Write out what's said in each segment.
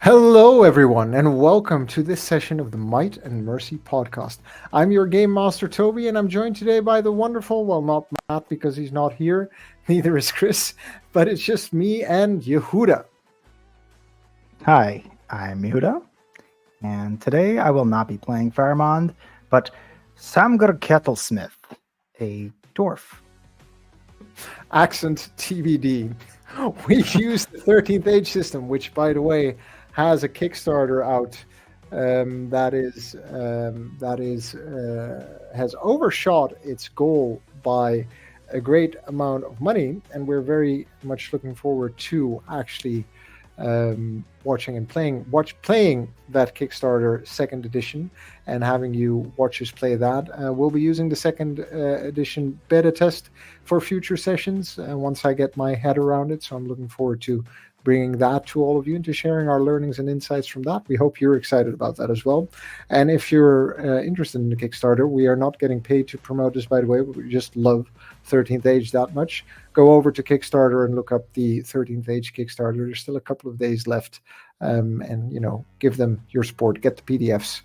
Hello, everyone, and welcome to this session of the Might and Mercy podcast. I'm your game master, Toby, and I'm joined today by the wonderful, well, not Matt because he's not here, neither is Chris, but it's just me and Yehuda. Hi, I'm Yehuda, and today I will not be playing Faramond, but Samgar Kettlesmith, a dwarf. Accent TBD. We've used the 13th Age system, which, by the way, has a Kickstarter out has overshot its goal by a great amount of money, and we're very much looking forward to actually watching and playing that Kickstarter second edition and having you watch us play that. We'll be using the second edition beta test for future sessions once I get my head around it. So I'm looking forward to bringing that to all of you and to sharing our learnings and insights from that. We hope you're excited about that as well. And if you're interested in the Kickstarter, we are not getting paid to promote this, by the way. We just love 13th Age that much. Go over to Kickstarter and look up the 13th Age Kickstarter. There's still a couple of days left. And, give them your support. Get the PDFs,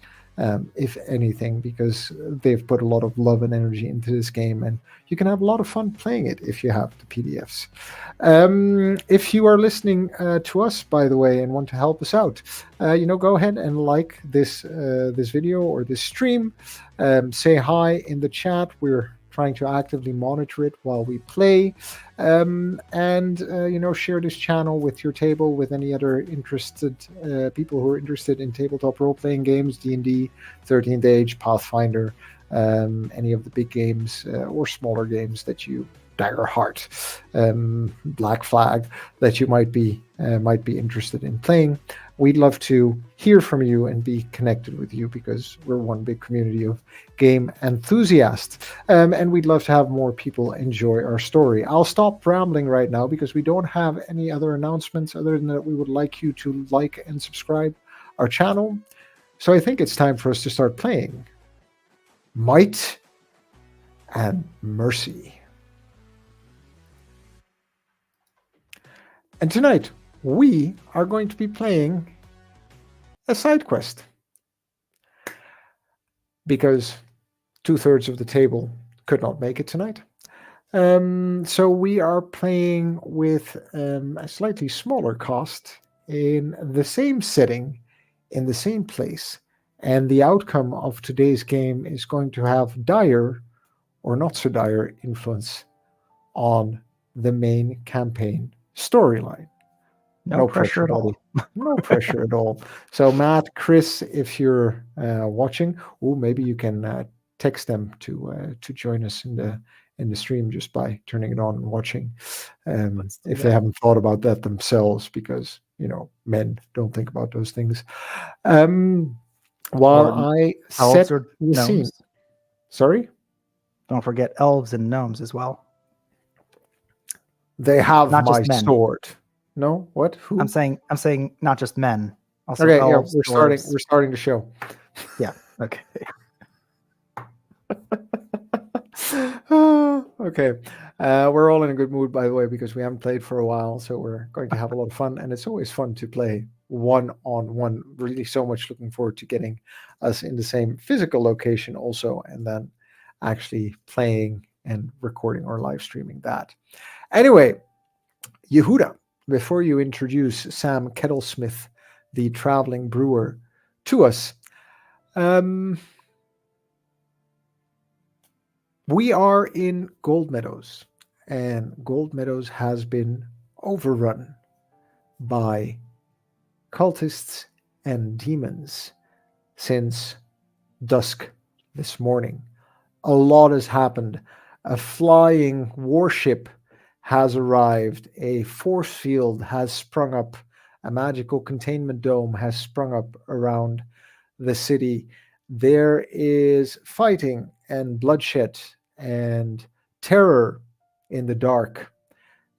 if anything, because they've put a lot of love and energy into this game. And you can have a lot of fun playing it if you have the PDFs. If you are listening to us, by the way, and want to help us out, go ahead and like this video or this stream. Say hi in the chat. We're trying to actively monitor it while we play, and share this channel with your table, with any other interested people who are interested in tabletop role-playing games, D&D, 13th Age, Pathfinder, any of the big games or smaller games that you, Daggerheart, Black Flag, that you might be interested in playing. We'd love to hear from you and be connected with you because we're one big community of game enthusiasts. And we'd love to have more people enjoy our story. I'll stop rambling right now because we don't have any other announcements other than that we would like you to like and subscribe our channel. So I think it's time for us to start playing Might and Mercy. And tonight, we are going to be playing a side quest because 2/3 of the table could not make it tonight. So we are playing with a slightly smaller cost in the same setting, in the same place. And the outcome of today's game is going to have dire or not so dire influence on the main campaign storyline. No pressure at all. No pressure at all. So Matt, Chris, if you're watching, maybe you can text them to join us in the stream just by turning it on and watching. If they haven't thought about that themselves, because men don't think about those things. While I set the scene. Sorry? Don't forget elves and gnomes as well. They have my sword. No, what? Who? I'm saying not just men. Also okay, elves, we're starting the show. Yeah. Okay. Okay. We're all in a good mood, by the way, because we haven't played for a while, so we're going to have a lot of fun, and it's always fun to play one-on-one. Really, so much looking forward to getting us in the same physical location also, and then actually playing and recording or live streaming that. Anyway, Yehuda, before you introduce Sam Kettlesmith, the traveling brewer, to us, we are in Goldemeadows, and Goldemeadows has been overrun by cultists and demons since dusk this morning. A lot has happened. A flying warship has arrived, a force field has sprung up, a magical containment dome has sprung up around the city. There is fighting and bloodshed and terror in the dark.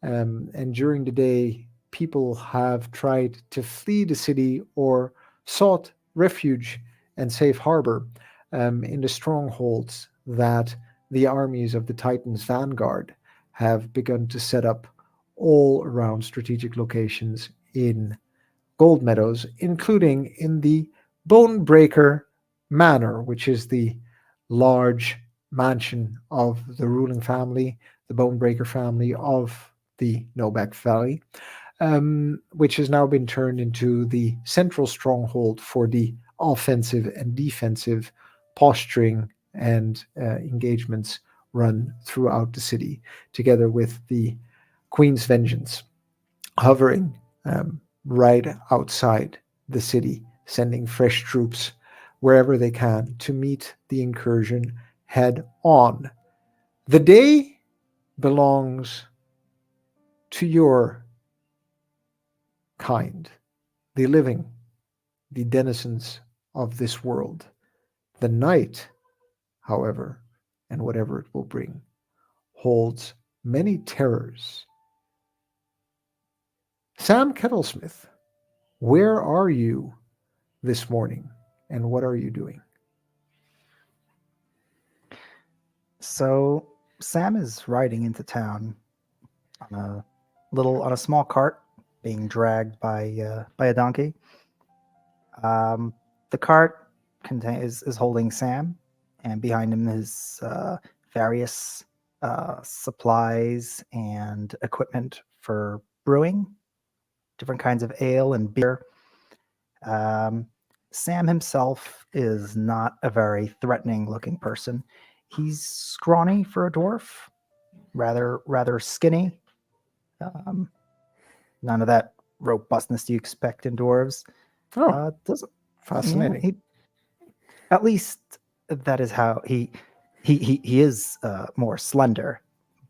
And during the day, people have tried to flee the city or sought refuge and safe harbor in the strongholds that the armies of the Titans' vanguard have begun to set up all around strategic locations in Goldemeadows, including in the Bonebreaker Manor, which is the large mansion of the ruling family, the Bonebreaker family of the Nobeck Valley, which has now been turned into the central stronghold for the offensive and defensive posturing and engagements run throughout the city, together with the Queen's Vengeance hovering right outside the city, sending fresh troops wherever they can to meet the incursion head on. The day belongs to your kind, the living, the denizens of this world. The night, however, and whatever it will bring, holds many terrors. Sam Kettlesmith, where are you this morning, and what are you doing? So Sam is riding into town on a small cart being dragged by a donkey. The cart is holding Sam, and behind him is various supplies and equipment for brewing, different kinds of ale and beer. Sam himself is not a very threatening looking person. He's scrawny for a dwarf, rather skinny. None of that robustness you expect in dwarves. Oh, Doesn't fascinating. he, at least that is how he is more slender.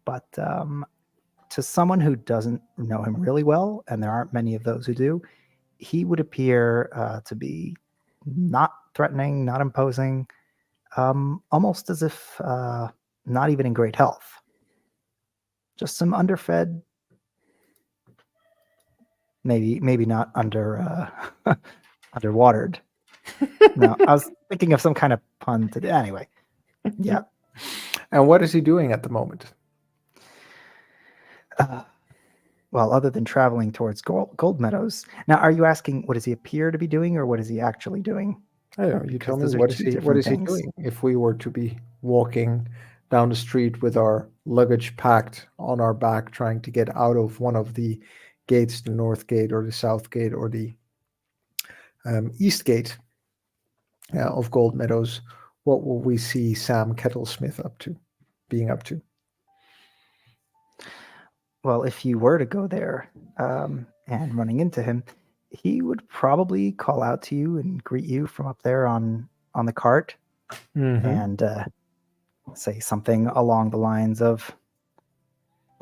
But to someone who doesn't know him really well, and there aren't many of those who do, he would appear to be not threatening, not imposing, almost as if not even in great health. Just some underfed, maybe not underwatered. No, I was thinking of some kind of pun today. Anyway, yeah. And what is he doing at the moment? Well, other than traveling towards Goldemeadows. Now, are you asking what does he appear to be doing, or what is he actually doing? I don't know, you Because tell me, those are what is two he different he things. doing if we were to be walking down the street with our luggage packed on our back trying to get out of one of the gates, the north gate or the south gate or the east gate of Goldemeadows? What will we see Sam Kettlesmith being up to? Well, if you were to go there and running into him, he would probably call out to you and greet you from up there on the cart, Mm-hmm. and say something along the lines of,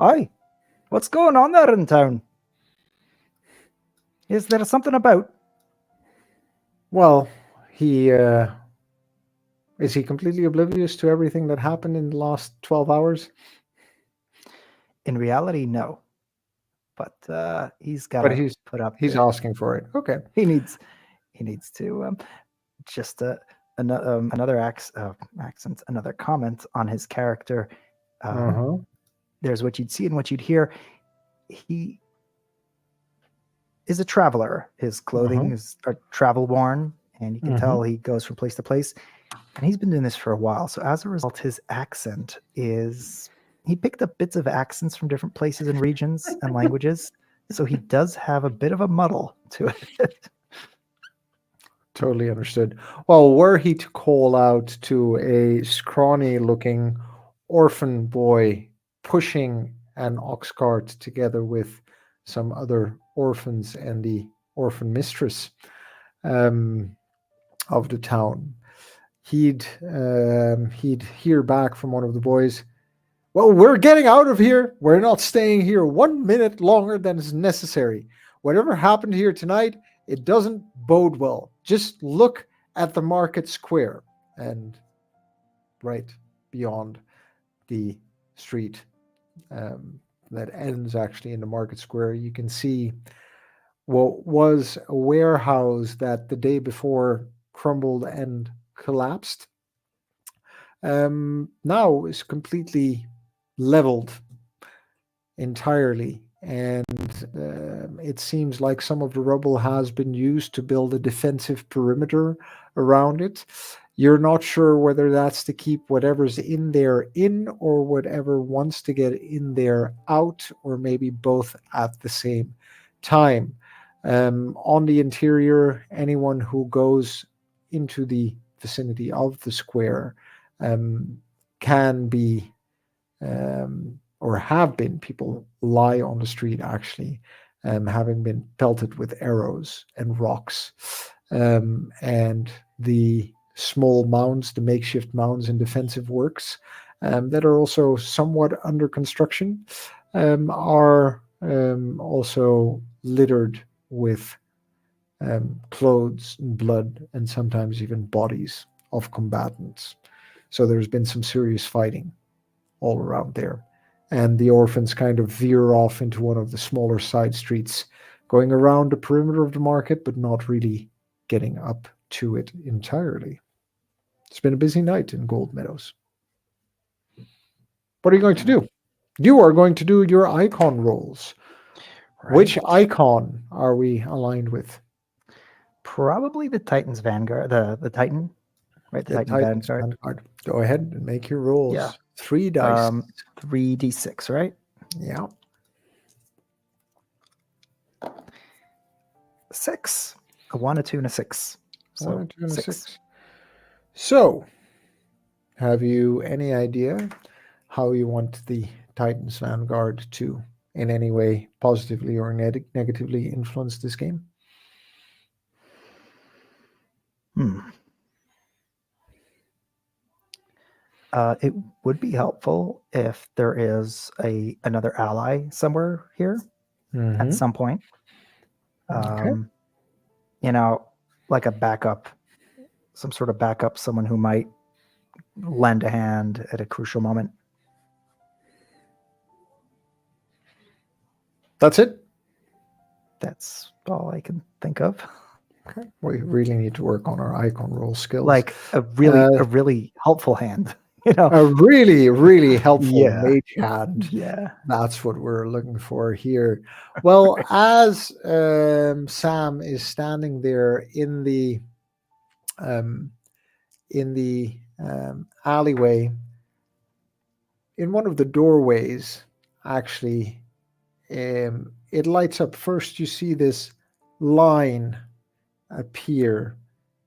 "Hi, what's going on there in town? Is there something about?" Well, he is he completely oblivious to everything that happened in the last 12 hours? In reality, no. But he's got But to put up he's the. asking for it. Okay. He needs to just another accent, another comment on his character. Uh-huh. There's what you'd see and what you'd hear. He is a traveler. His clothing Uh-huh. are travel worn, and you can Mm-hmm. tell he goes from place to place. And he's been doing this for a while. So as a result, his accent is he picked up bits of accents from different places and regions and languages. So he does have a bit of a muddle to it. Totally understood. Well, were he to call out to a scrawny looking orphan boy pushing an ox cart together with some other orphans and the orphan mistress um, of the town, he'd hear back from one of the boys, "Well, we're getting out of here. We're not staying here 1 minute longer than is necessary. Whatever happened here tonight, it doesn't bode well. Just look at the market square." And right beyond the street that ends actually in the market square, you can see what was a warehouse that the day before crumbled and collapsed. Now is completely leveled entirely, and it seems like some of the rubble has been used to build a defensive perimeter around it. You're not sure whether that's to keep whatever's in there in, or whatever wants to get in there out, or maybe both at the same time. On the interior, anyone who goes into the vicinity of the square can be, or have been, people lie on the street actually, having been pelted with arrows and rocks. And the small mounds, the makeshift mounds and defensive works that are also somewhat under construction, are also littered with clothes and blood, and sometimes even bodies of combatants. So there's been some serious fighting all around there. And the orphans kind of veer off into one of the smaller side streets, going around the perimeter of the market, but not really getting up to it entirely. It's been a busy night in Goldemeadows. What are you going to do? You are going to do your icon rolls. Right. Which icon are we aligned with? Probably the Titan's Vanguard, the Titan, right? The Titan Titan's Vanguard. Go ahead and make your rolls. Yeah. 3 dice. 3d6, right? Yeah. 6. A 1, a 2, and a 6. So 1, 2, and 6. So, have you any idea how you want the Titan's Vanguard to, in any way, positively or negatively influence this game? It would be helpful if there is another ally somewhere here at some point. Okay. You know, like a backup, some sort of backup, someone who might lend a hand at a crucial moment. That's it? That's all I can think of. Okay. We really need to work on our icon roll skills. Like a really helpful hand. You know, a really, really helpful mage hand. Yeah. That's what we're looking for here. Well, as Sam is standing there in the alleyway, in one of the doorways, actually, it lights up. First, you see this line appear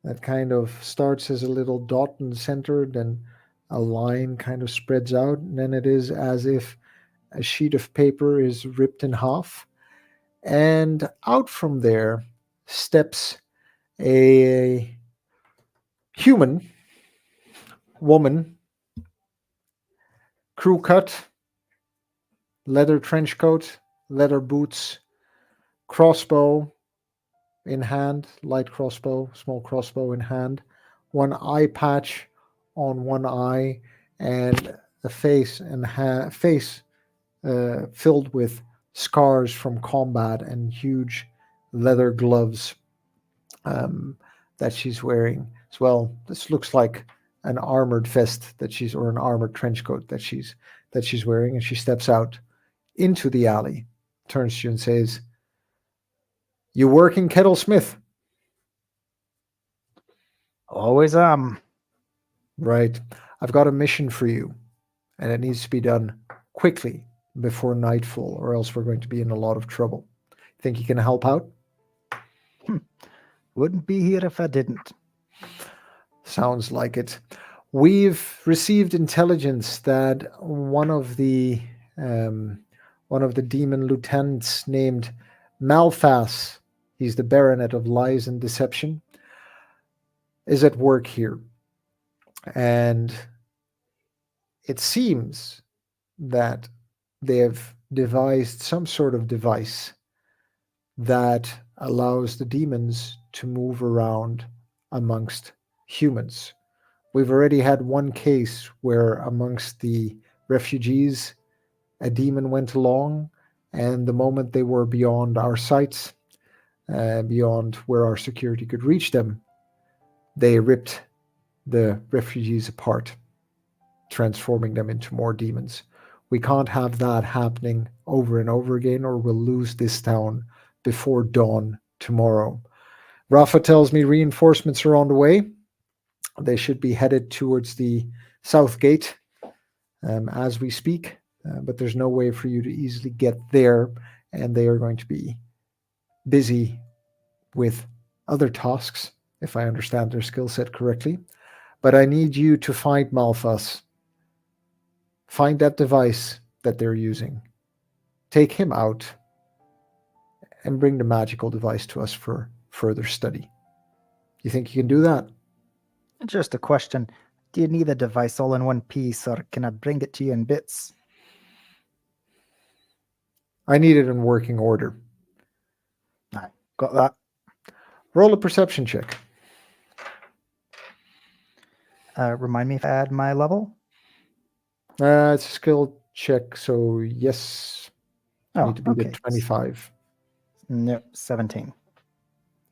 that kind of starts as a little dot in the center, then a line kind of spreads out, and then it is as if a sheet of paper is ripped in half. And out from there steps a human woman, crew cut, leather trench coat, leather boots, crossbow in hand, light crossbow, small crossbow in hand, one eye patch on one eye, and a face filled with scars from combat, and huge leather gloves that she's wearing as well. This looks like an armored vest or an armored trench coat that she's wearing, and she steps out into the alley, turns to you and says, "You working, Kettle Smith?" Always Right. I've got a mission for you, and it needs to be done quickly before nightfall, or else we're going to be in a lot of trouble. Think you can help out? Wouldn't be here if I didn't. Sounds like it. We've received intelligence that one of the demon lieutenants named Malphas, he's the Baronet of Lies and Deception, is at work here. And it seems that they have devised some sort of device that allows the demons to move around amongst humans. We've already had one case where amongst the refugees, a demon went along, and the moment they were beyond our sights, beyond where our security could reach them, they ripped the refugees apart, transforming them into more demons. We can't have that happening over and over again, or we'll lose this town before dawn tomorrow. Rafa tells me reinforcements are on the way. They should be headed towards the south gate as we speak, but there's no way for you to easily get there, and they are going to be busy with other tasks, if I understand their skill set correctly. But I need you to find Malphas. Find that device that they're using. Take him out and bring the magical device to us for further study. You think you can do that? Just a question. Do you need the device all in one piece, or can I bring it to you in bits? I need it in working order. All right, got that. Roll a perception check. Remind me if I add my level? It's a skill check, so yes. You need to be okay. at 25. No, 17.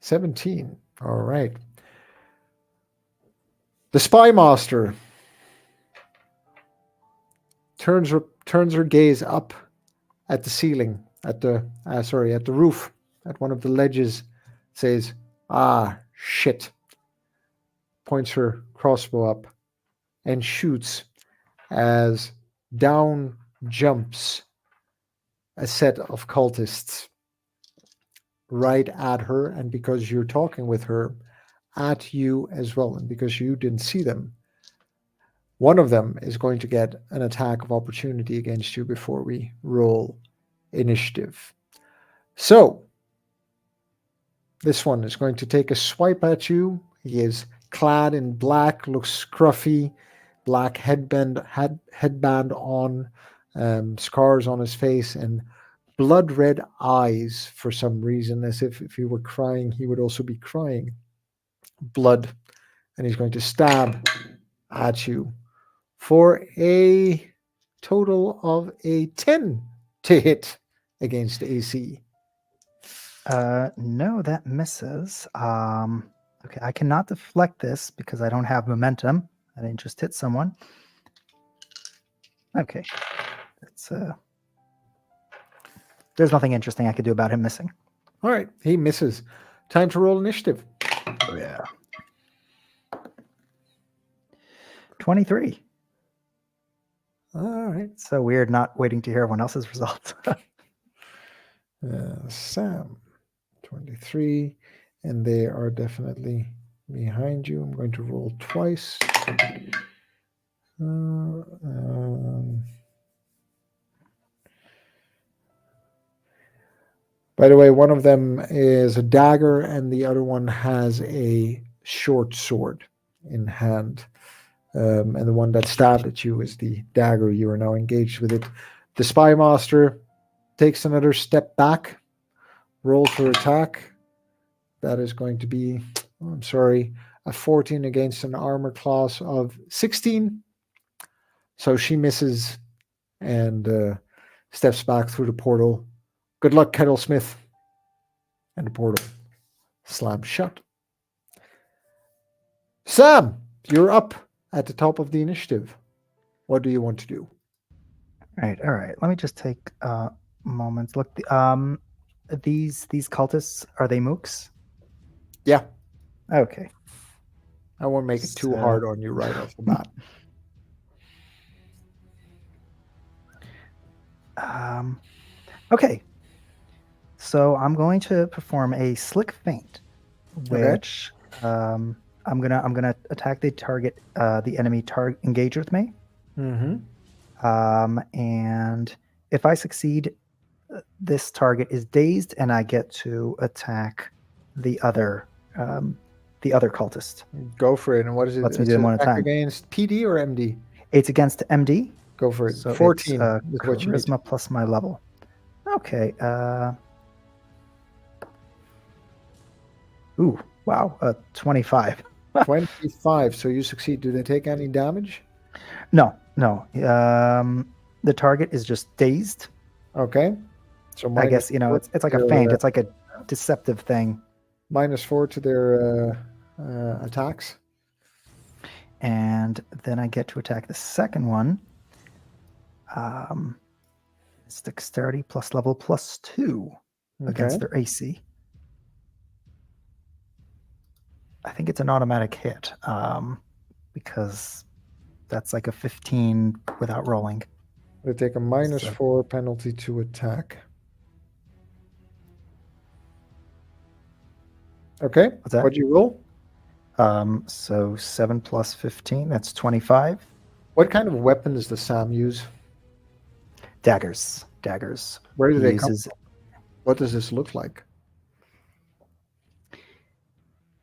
17. All right. The spy master turns her gaze up at the ceiling, at the roof, at one of the ledges, says, "Ah, shit." Points her crossbow up and shoots as down jumps a set of cultists right at her, and because you're talking with her, at you as well, and because you didn't see them, one of them is going to get an attack of opportunity against you before we roll initiative. So this one is going to take a swipe at you. He is clad in black, looks scruffy, black headband on, scars on his face, and blood red eyes for some reason, as if he were crying, he would also be crying blood. And he's going to stab at you for a total of a 10 to hit against AC. No, that misses. Okay, I cannot deflect this because I don't have momentum. I didn't just hit someone. Okay. It's there's nothing interesting I could do about him missing. All right, he misses. Time to roll initiative. Oh, yeah. 23. All right. So weird not waiting to hear everyone else's results. Sam, 23, and they are definitely behind you. I'm going to roll twice. By the way, one of them is a dagger, and the other one has a short sword in hand. And the one that stabbed at you is the dagger. You are now engaged with it. The spy master takes another step back, rolls her attack. That is going to be, a 14 against an armor class of 16. So she misses and steps back through the portal. Good luck, Kettlesmith. And the portal slams shut. Sam, you're up at the top of the initiative. What do you want to do? All right. Let me just take a moment. Look, these cultists, are they mooks? Yeah. Okay. I won't make it too hard on you right off the bat. Okay. So I'm going to perform a slick feint, which I'm gonna attack the target, the enemy engaged with me. Mm-hmm. And if I succeed, this target is dazed, and I get to attack the other cultist. Go for it. And what is it? Let's do one at a time. Against PD or MD? It's against MD. Go for it. So 14 it's, is what you charisma need. plus my level. Okay. Ooh, wow. 25. 25. So you succeed. Do they take any damage? No. The target is just dazed. Okay. So I guess, it's like a feint. It's like a deceptive thing. -4 to their attacks. And then I get to attack the second one. It's dexterity plus level +2 against their AC. I think it's an automatic hit because that's like a 15 without rolling. They take a -4 penalty to attack. Okay. What's that? What'd you roll? So 7 plus 15, that's 25. What kind of weapons does Sam use? Daggers. Where do He they uses, come from? What does this look like?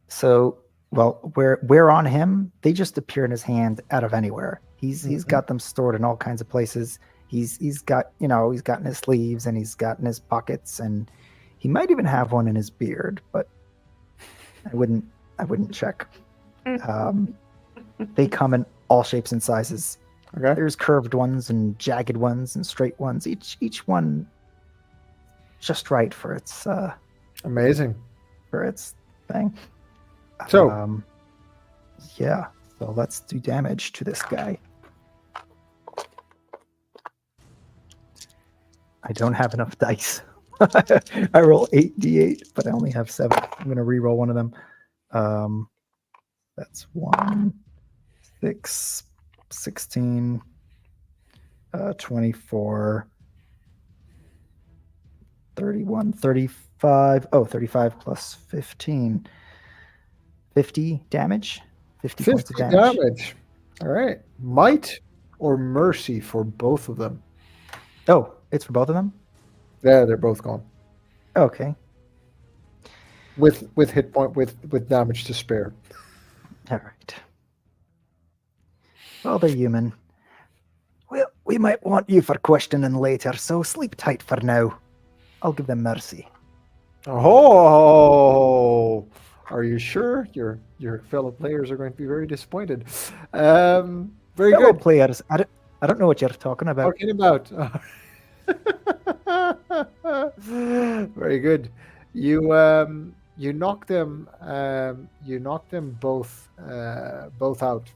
So, well, where on him, they just appear in his hand out of anywhere. He's got them stored in all kinds of places. He's got, he's got in his sleeves and he's got in his pockets, and he might even have one in his beard, but I wouldn't check. They come in all shapes and sizes. Okay. There's curved ones and jagged ones and straight ones. Each one just right for its Amazing. for its thing. So yeah. So let's do damage to this guy. I don't have enough dice. I roll 8d8, but I only have 7. I'm going to re-roll one of them. That's 1, 6, 16, 24, 31, 35. Oh, 35 plus 15. 50 damage. 50 points of damage. All right. Might or mercy for both of them? Oh, it's for both of them? Yeah, they're both gone. Okay. With hit point with damage to spare. All right. Well, they're human. Well, we might want you for questioning later, so sleep tight for now. I'll give them mercy. Oh, are you sure? Your fellow players are going to be very disappointed. Very Fellow good. players, I don't know what you're talking about. Talking about. Very good. You knock them both out,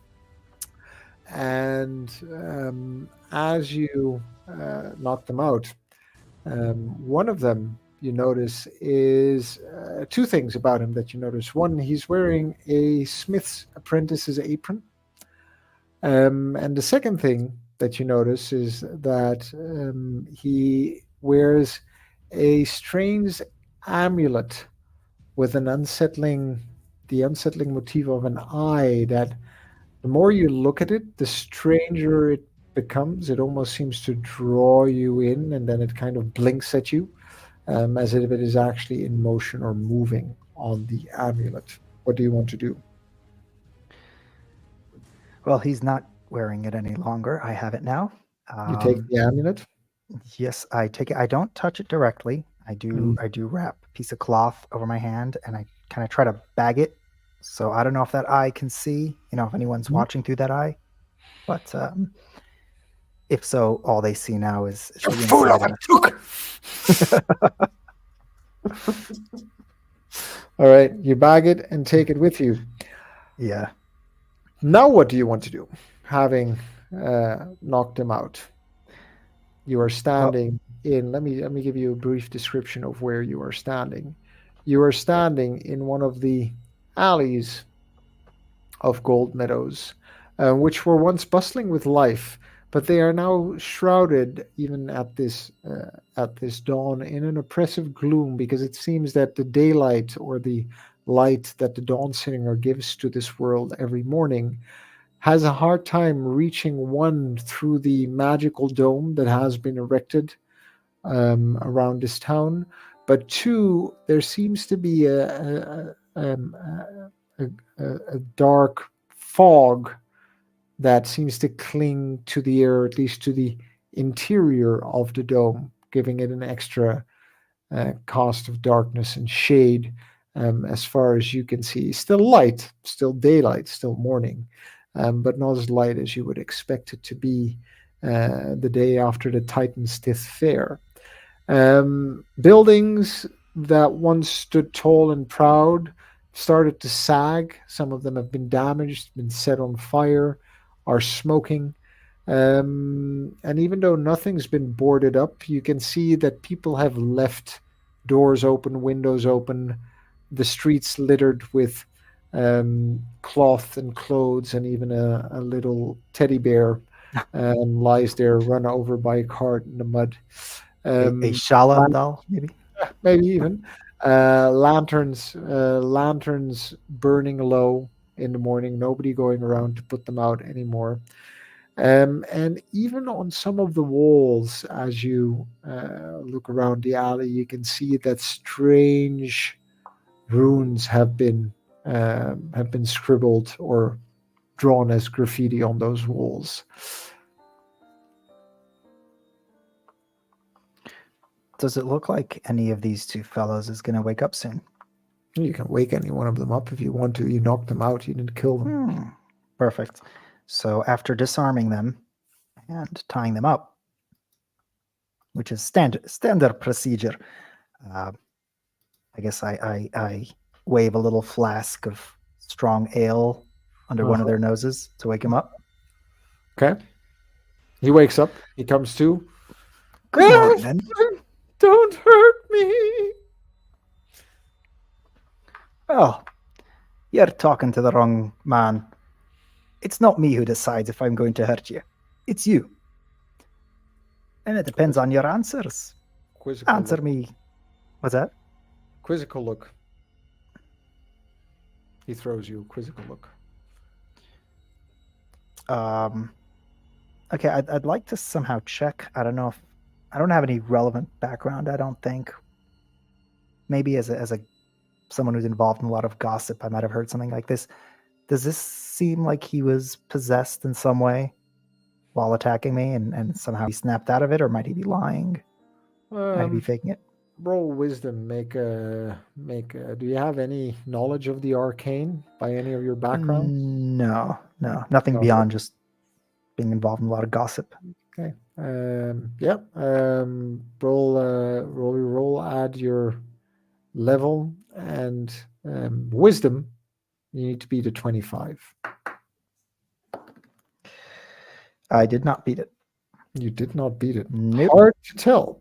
and as you knock them out, one of them you notice is two things about him that you notice. One, he's wearing a smith's apprentice's apron, and the second thing that you notice is that he wears a strange amulet with the unsettling motif of an eye that the more you look at it, the stranger it becomes. It almost seems to draw you in, and then it kind of blinks at you as if it is actually in motion or moving on the amulet. What do you want to do? Well, he's not wearing it any longer. I have it now. You take the amulet? Yes, I take it. I don't touch it directly. I do wrap a piece of cloth over my hand, and I kind of try to bag it. So I don't know if that eye can see, if anyone's watching through that eye. But if so, all they see now is you fool of a took. All right, you bag it and take it with you. Yeah. Now what do you want to do, having knocked him out? You are standing in, let me give you a brief description of where you are standing. You are standing in one of the alleys of Goldemeadows, which were once bustling with life, but they are now shrouded, even at this dawn, in an oppressive gloom, because it seems that the daylight, or the light that the dawn singer gives to this world every morning, has a hard time reaching, one, through the magical dome that has been erected around this town, but two, there seems to be a dark fog that seems to cling to the air, at least to the interior of the dome, giving it an extra cost of darkness and shade as far as you can see. Still light, still daylight, still morning, but not as light as you would expect it to be the day after the Titan's Tith Fair. Buildings that once stood tall and proud started to sag. Some of them have been damaged, been set on fire, are smoking. And even though nothing's been boarded up, you can see that people have left doors open, windows open, the streets littered with cloth and clothes, and even a little teddy bear lies there, run over by a cart in the mud. A Um, Shala doll, maybe. maybe even lanterns burning low in the morning, nobody going around to put them out anymore. And even on some of the walls, as you look around the alley, you can see that strange runes have been scribbled or drawn as graffiti on those walls. Does it look like any of these two fellows is going to wake up soon? You can wake any one of them up if you want to. You knock them out. You didn't kill them. Perfect. So after disarming them and tying them up, which is standard procedure, I guess I wave a little flask of strong ale under one of their noses to wake him up. Okay. He wakes up. He comes to. Good morning. Don't hurt me. Well, you're talking to the wrong man. It's not me who decides if I'm going to hurt you. It's you. And it depends on your answers. Quizzical Answer look. me. What's that? Quizzical look. He throws you a quizzical look. Okay, I'd like to somehow check. I don't know if I don't have any relevant background. I don't think. Maybe as a someone who's involved in a lot of gossip, I might have heard something like this. Does this seem like he was possessed in some way while attacking me, and somehow he snapped out of it, or might he be lying? Might he be faking it? Roll wisdom. Do you have any knowledge of the arcane by any of your backgrounds? No, nothing No. beyond just being involved in a lot of gossip. Okay. Yeah. Roll. Add your level and wisdom. You need to beat a 25. I did not beat it. You did not beat it. Nope. Hard to tell.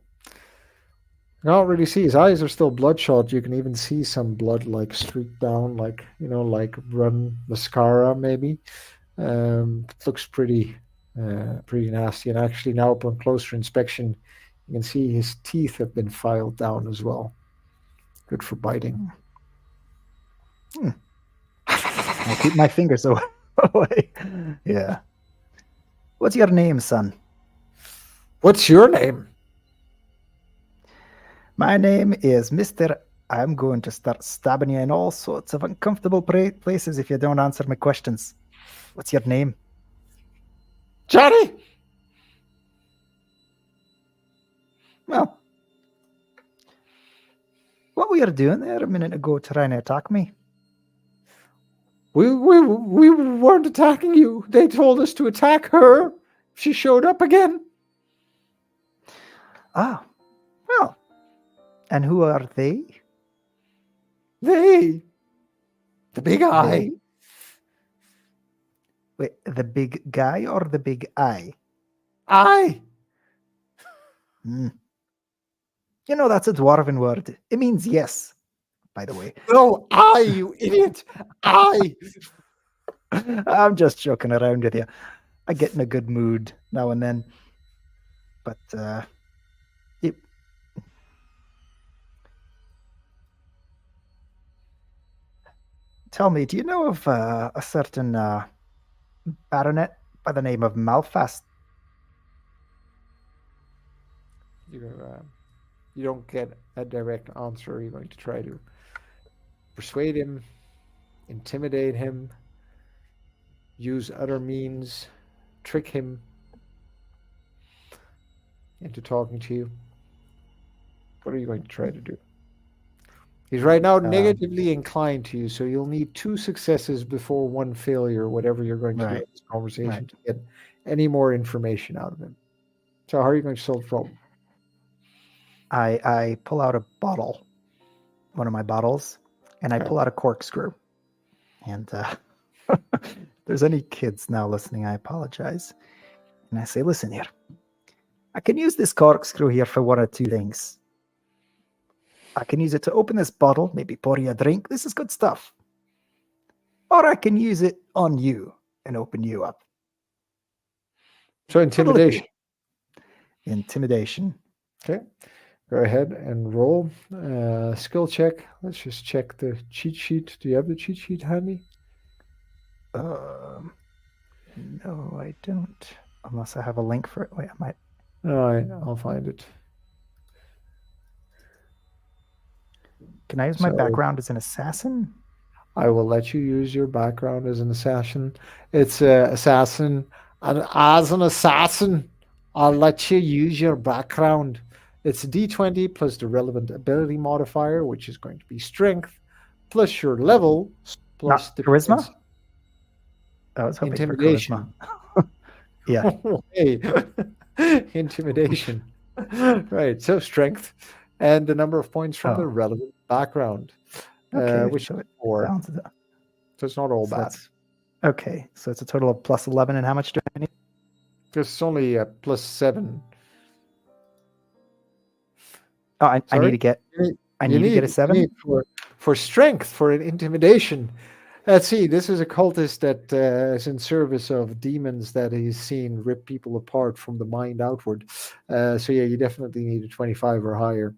You don't really see. His eyes are still bloodshot. You can even see some blood like streak down, like run mascara maybe. It looks pretty nasty. And actually, now upon closer inspection, you can see his teeth have been filed down as well. Good for biting. I keep my fingers away. Yeah. What's your name, son? What's your name? My name is Mr. I'm going to start stabbing you in all sorts of uncomfortable places if you don't answer my questions. What's your name? Johnny! Well, what were you doing there a minute ago trying to attack me? We weren't attacking you. They told us to attack her. She showed up again. Ah, well. And who are they? They. The big eye. Wait, the big guy or the big eye? Eye. You know, that's a dwarven word. It means yes, by the way. No, eye, you idiot. Eye. I'm just joking around with you. I get in a good mood now and then. But, tell me, do you know of a certain baronet by the name of Malfast? You don't get a direct answer. You're going to try to persuade him, intimidate him, use other means, trick him into talking to you. What are you going to try to do? He's right now negatively inclined to you, so you'll need 2 successes before 1 failure, whatever you're going to do in this conversation, to get any more information out of him. So how are you going to solve the problem? I pull out a bottle, one of my bottles, and I pull out a corkscrew. And if there's any kids now listening, I apologize. And I say, listen here. I can use this corkscrew here for one or two things. I can use it to open this bottle, maybe pour you a drink. This is good stuff. Or I can use it on you and open you up. So intimidation. Intimidation. Okay. Go ahead and roll. Skill check. Let's just check the cheat sheet. Do you have the cheat sheet handy? No, I don't. Unless I have a link for it. Wait, I might. All right, I'll find it. Can I use my background as an assassin? I will let you use your background as an assassin. It's an assassin. And as an assassin, I'll let you use your background. It's a d20 plus the relevant ability modifier, which is going to be strength, plus your level, plus the charisma. I was hoping intimidation. For charisma. Yeah. Hey, intimidation. Right. So strength and the number of points from the relevant background, which is 4. So it's not all bad. Okay. So it's a total of plus 11. And how much do I need? It's only plus 7. Oh, I need to get. I need to get a 7 for strength for an intimidation. Let's see. This is a cultist that is in service of demons that he's seen rip people apart from the mind outward. So yeah, you definitely need a 25 or higher.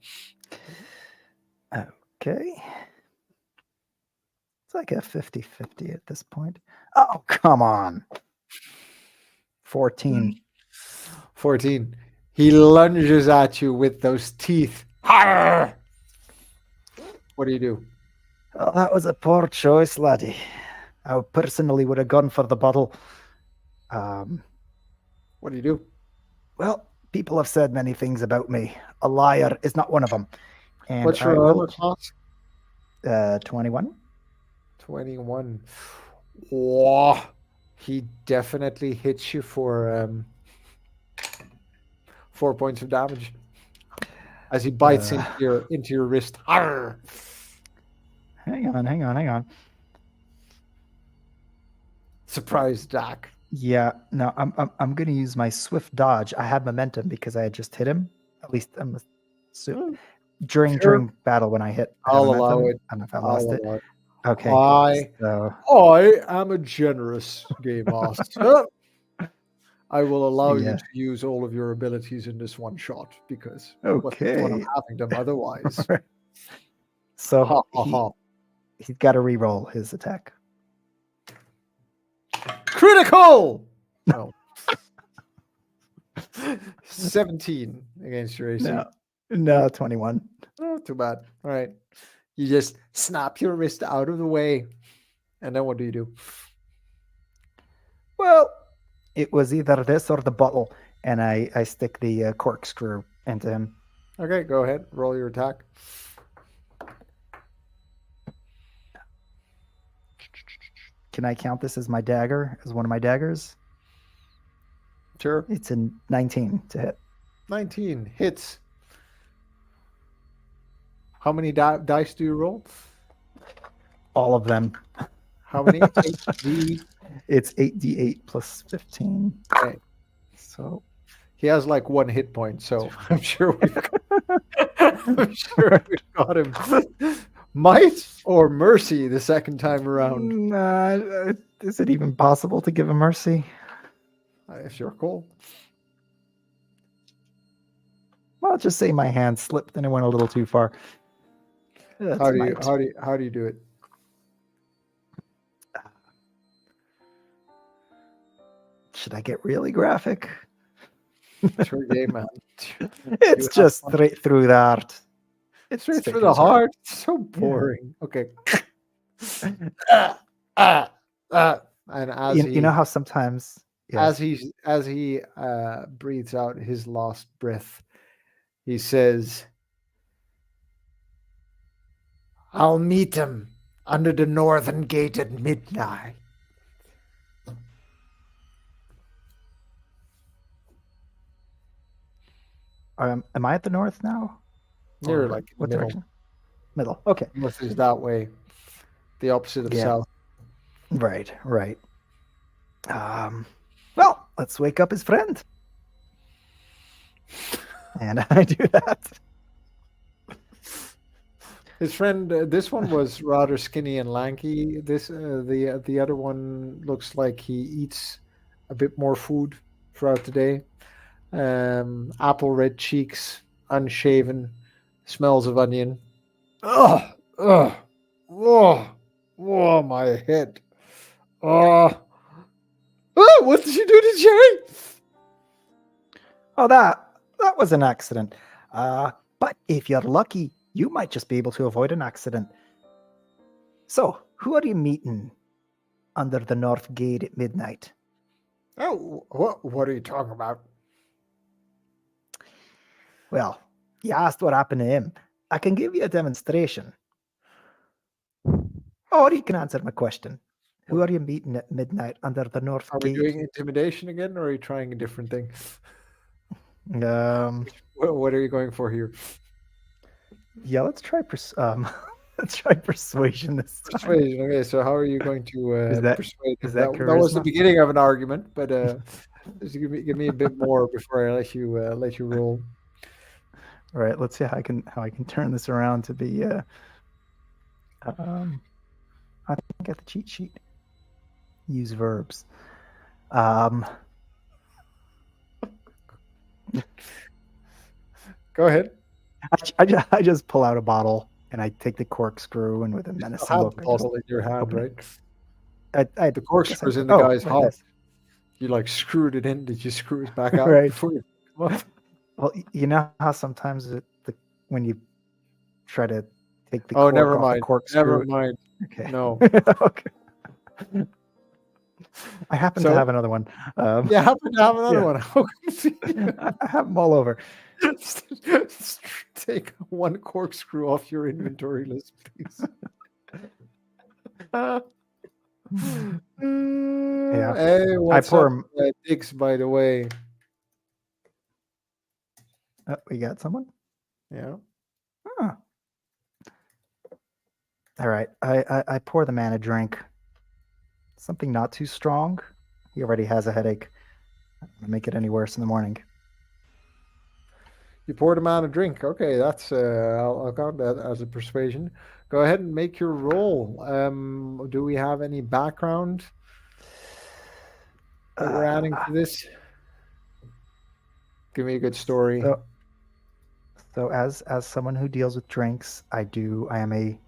Okay. It's like a 50-50 at this point. Oh, come on. 14. 14. He lunges at you with those teeth. Arr! What do you do? Oh, that was a poor choice, laddie. I personally would have gone for the bottle. What do you do? Well, people have said many things about me. A liar is not one of them. And what's your armor class? 21. 21. Whoa. He definitely hits you for 4 points of damage as he bites into your wrist. Arr! Hang on. Surprise attack. Yeah, no, I'm going to use my swift dodge. I have momentum because I had just hit him. At least I'm during battle when I hit. I'll allow it. I don't know if I lost it. Okay. I am a generous game master. I will allow you to use all of your abilities in this one shot because what's the point of having them otherwise? So he's got to re-roll his attack. Critical! No. 17 against your AC. No, 21. Oh, too bad. All right. You just snap your wrist out of the way. And then what do you do? Well, it was either this or the bottle. And I stick the corkscrew into him. Okay, go ahead. Roll your attack. Can I count this as my dagger, as one of my daggers? Sure. It's a 19 to hit. 19 hits. How many dice do you roll? All of them. How many? 8D? It's 8d8 plus 15. Okay. So he has like 1 hit point, so I'm sure we've got him. Might or mercy the second time around? Is it even possible to give a mercy? If you're cool. Well, I'll just say my hand slipped and it went a little too far. How do you do it? Should I get really graphic? It's your game, man. It's just straight through the heart. It's straight through the heart. It's so boring. Yeah. Okay. And as you know how sometimes as he breathes out his last breath, he says, "I'll meet him under the northern gate at midnight." Am I at the north now? You're like what middle. direction? Middle. Okay. North is that way. The opposite of south. Right. Well, let's wake up his friend. And I do that. His friend, this one was rather skinny and lanky. The other one looks like he eats a bit more food throughout the day. Apple red cheeks, unshaven, smells of onion. Ugh, ugh, oh, oh, my head. Oh, what did you do to Jerry? Oh, that was an accident. But if you're lucky, you might just be able to avoid an accident. So, who are you meeting under the North Gate at midnight? Oh, what are you talking about? Well, you asked what happened to him. I can give you a demonstration. Or you can answer my question. Who are you meeting at midnight under the North Are we Gate? doing intimidation again, or are you trying a different thing? Um, What are you going for here? yeah, let's try let's try persuasion this time. Persuasion. Okay, so how are you going to persuade him? is that That was the charisma? beginning of an argument, but just give me a bit more before I let you roll. All right, let's see how I can turn this around to be I think I got the cheat sheet. Use verbs. Go ahead. I just pull out a bottle and I take the corkscrew and with a menacing Have look, the bottle in your hand, right? I The corkscrew's in the guy's right, heart. yes. You like screwed it in. Did you screw it back out Right. before you come up? Well, you know how sometimes when you try to take the Oh, cork never off mind. the corkscrew. Never mind. Okay. No. Okay. I happen to So- have another one. Yeah, happen to have another Yeah. one. How convenient. I have them all over. Take one corkscrew off your inventory list, please. Yeah. Hey, what's pour up, 'em- Dix, by the way? We got someone? Yeah. Huh. All right. I pour the man a drink. Something not too strong. He already has a headache. I'm gonna make it any worse in the morning. You poured a man a drink. Okay, that's I'll count that as a persuasion. Go ahead and make your roll. Do we have any background that we're adding to this? Give me a good story. So as someone who deals with drinks, I am a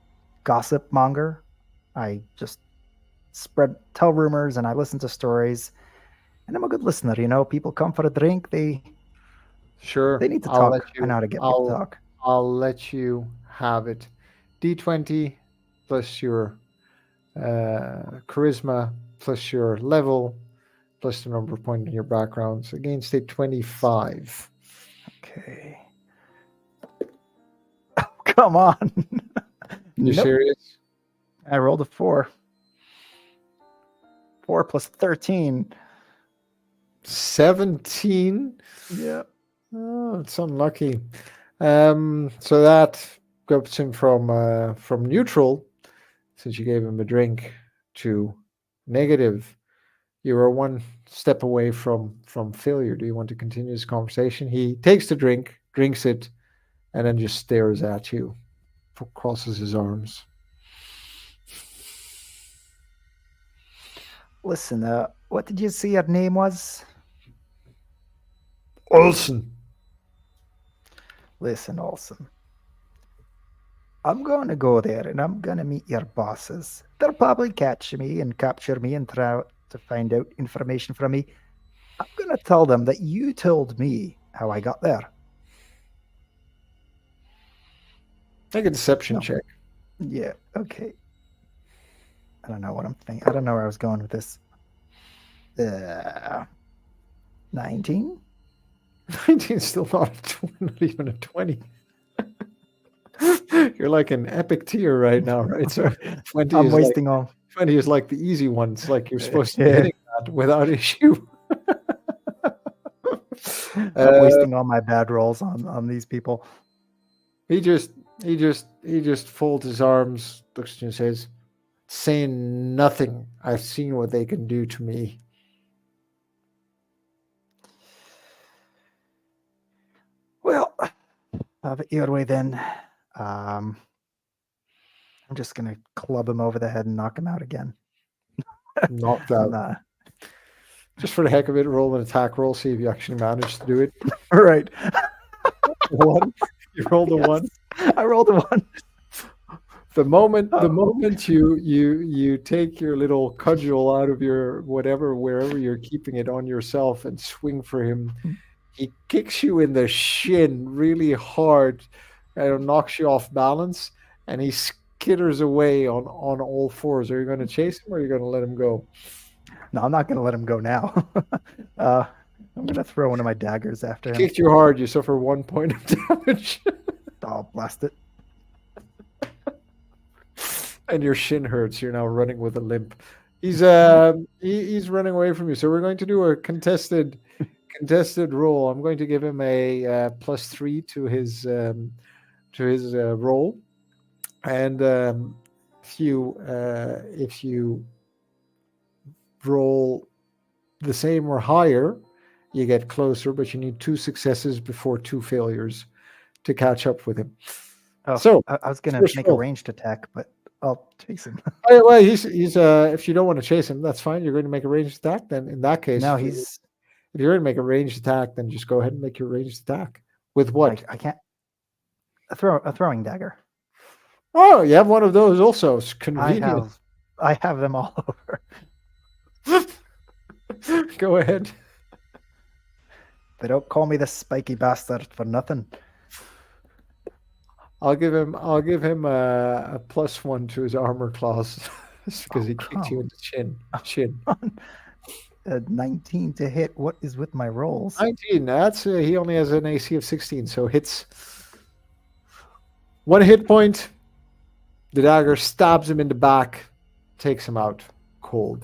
gossip monger. I just tell rumors and I listen to stories. And I'm a good listener, you know. People come for a drink, they Sure. need to I'll talk. let you- I know how to get people to talk. I'll let you have it. D20 plus your charisma plus your level plus the number of points in your backgrounds against a 25. Okay. Oh, come on. You Nope. serious? I rolled a 4. 4 plus 13. 17? Yeah. Oh, it's unlucky. So that goes him from neutral, since you gave him a drink, to negative. You are one step away from failure. Do you want to continue this conversation? He takes the drink, drinks it, and then just stares at you, crosses his arms. Listen, what did you say your name was? Olsen. Listen, Olsen. I'm going to go there and I'm going to meet your bosses. They'll probably catch me and capture me and try to find out information from me. I'm going to tell them that you told me how I got there. Make a deception No. check. Yeah, okay. I don't know what I'm thinking. I don't know where I was going with this. 19? 19 is still not even a 20. You're like an epic tier right now, right? So 20 I'm is wasting all. 20 is like the easy ones, like you're supposed to be hitting that without issue. I'm wasting all my bad rolls on these people. He just folds his arms, looks at you and says, "Saying nothing. I've seen what they can do to me." Your way then. Um, I'm just gonna club him over the head and knock him out again. Knocked On out. Just for the heck of it, roll an attack roll. See if you actually manage to do it. right. One. You rolled a Yes. one. I rolled a 1. The moment Oh. you take your little cudgel out of your whatever wherever you're keeping it on yourself and swing for him, he kicks you in the shin really hard and knocks you off balance, and he skitters away on all fours. Are you going to chase him or are you going to let him go? No, I'm not gonna let him go now. I'm gonna throw one of my daggers after him. Kicked you hard. You suffer 1 point of damage. Oh, blast it! And your shin hurts. You're now running with a limp. He's he's running away from you. So we're going to do a contested roll. I'm going to give him a +3 to his roll, and if you roll the same or higher, you get closer. But you need 2 successes before 2 failures to catch up with him. Oh, So I was gonna first make a roll. ranged attack, but I'll chase him. Oh, well, he's if you don't want to chase him, that's fine. You're going to make a ranged attack. Then in that case, No, if you're going to make a ranged attack, then just go ahead and make your ranged attack. With what? I can't. A throwing dagger. Oh, you have one of those also. It's convenient. I have them all over. Go ahead. They don't call me the spiky bastard for nothing. I'll give him a +1 to his armor class just because he kicked you in the chin. 19 to hit. What is with my rolls? 19. That's he only has an AC of 16, so hits. 1 hit point. The dagger stabs him in the back, takes him out cold.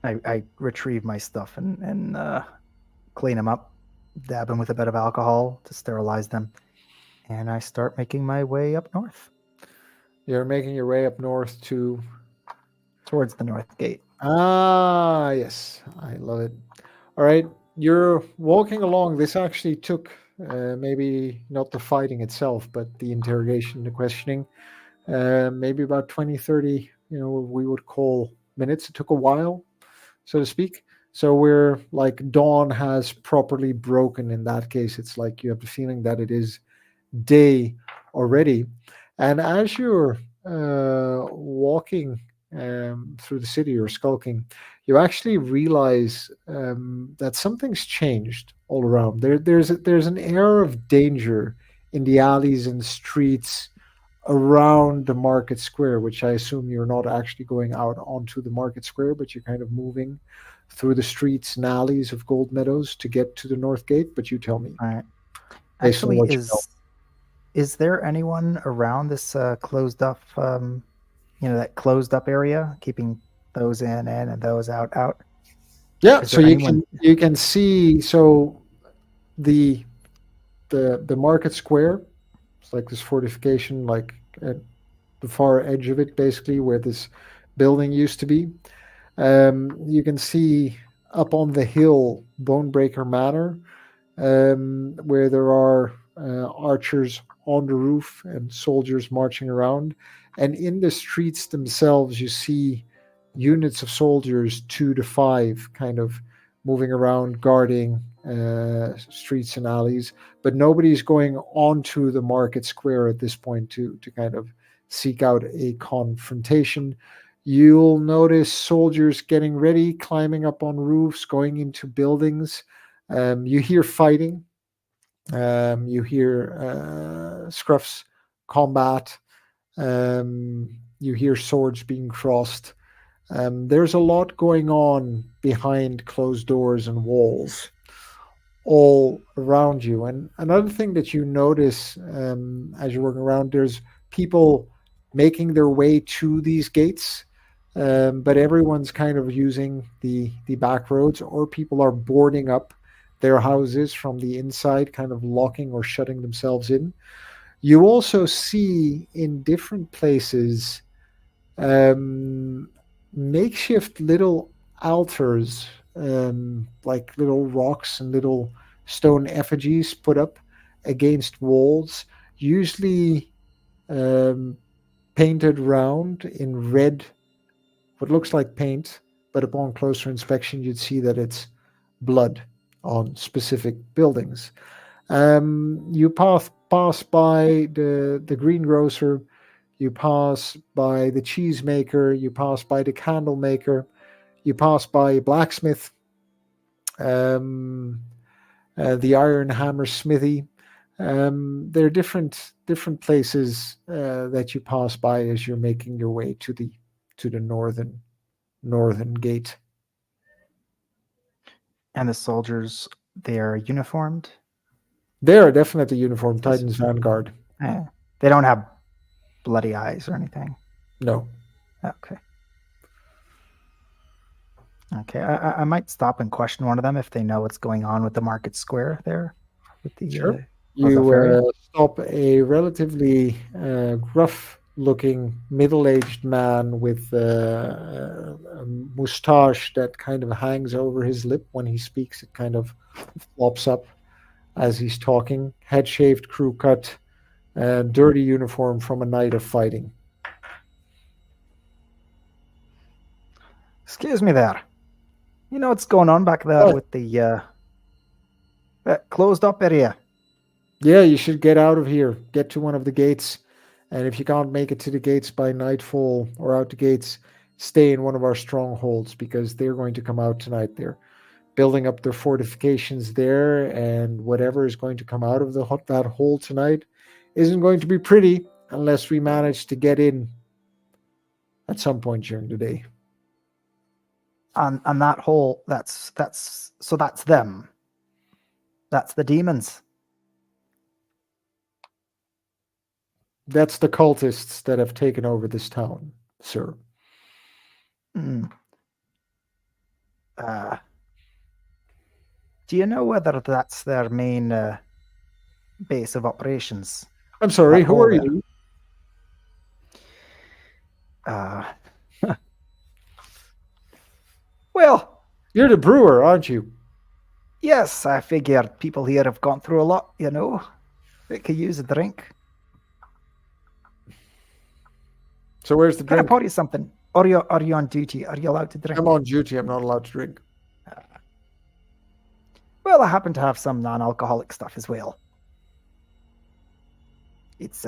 I retrieve my stuff and clean them up, dab them with a bit of alcohol to sterilize them, and I start making my way up north. You're making your way up north towards the north gate. Ah, yes. I love it. All right. You're walking along. This actually took maybe not the fighting itself, but the interrogation, the questioning, maybe about 20, 30, we would call minutes. It took a while, so to speak. So we're like dawn has properly broken. In that case, it's like you have the feeling that it is day already. And as you're walking through the city or skulking, you actually realize that something's changed all around. There's an air of danger in the alleys and streets around the market square, which I assume you're not actually going out onto the market square, but you're kind of moving through the streets and alleys of Goldemeadows to get to the north gate. But you tell me. All right. Based on Actually, what you know. is there anyone around this closed up, that closed up area, keeping those in and those out? Yeah, Is so there you anyone- can see the market square. It's like this fortification, like at the far edge of it, basically where this building used to be. You can see up on the hill Bonebreaker Manor, where there are archers on the roof and soldiers marching around. And in the streets themselves, you see units of soldiers, 2 to 5, kind of moving around, guarding streets and alleys. But nobody's going onto the market square at this point to kind of seek out a confrontation. You'll notice soldiers getting ready, climbing up on roofs, going into buildings. You hear fighting. You hear scruffs, combat. You hear swords being crossed. There's a lot going on behind closed doors and walls all around you. And another thing that you notice as you're walking around, there's people making their way to these gates, but everyone's kind of using the back roads, or people are boarding up their houses from the inside, kind of locking or shutting themselves in. You also see in different places makeshift little altars like little rocks and little stone effigies put up against walls, usually um, painted round in red, what looks like paint, but upon closer inspection, you'd see that it's blood on specific buildings. You pass by the greengrocer, you pass by the cheesemaker, you pass by the candle maker, you pass by a blacksmith, um, the iron hammer smithy. There are different places that you pass by as you're making your way to the northern gate. And the soldiers, they are uniformed. They are definitely uniformed Yes. Titans Vanguard. They don't have bloody eyes or anything. No. Okay. Okay. I might stop and question one of them if they know what's going on with the market square there. With the Sure. Rosafari. You stop a relatively gruff-looking, middle-aged man with a mustache that kind of hangs over his lip when he speaks. It kind of flops up as he's talking. Head-shaved, crew cut, dirty uniform from a night of fighting. Excuse me there. You know what's going on back there What? with the closed up area? Yeah, you should get out of here. Get to one of the gates. And if you can't make it to the gates by nightfall or out the gates, stay in one of our strongholds because they're going to come out tonight. They're building up their fortifications there, and whatever is going to come out of that hole tonight isn't going to be pretty unless we manage to get in at some point during the day. On that hole, that's them. That's the demons. That's the cultists that have taken over this town, sir. Mm. Do you know whether that's their main base of operations? I'm sorry, That who hole are there. you? Well, You're the brewer, aren't you? yes, I figure people here have gone through a lot, you know. They could use a drink. So where's the Can I drink? pour you something? Are you on duty? Are you allowed to drink? I'm on duty. I'm not allowed to drink. Well, I happen to have some non-alcoholic stuff as well. It's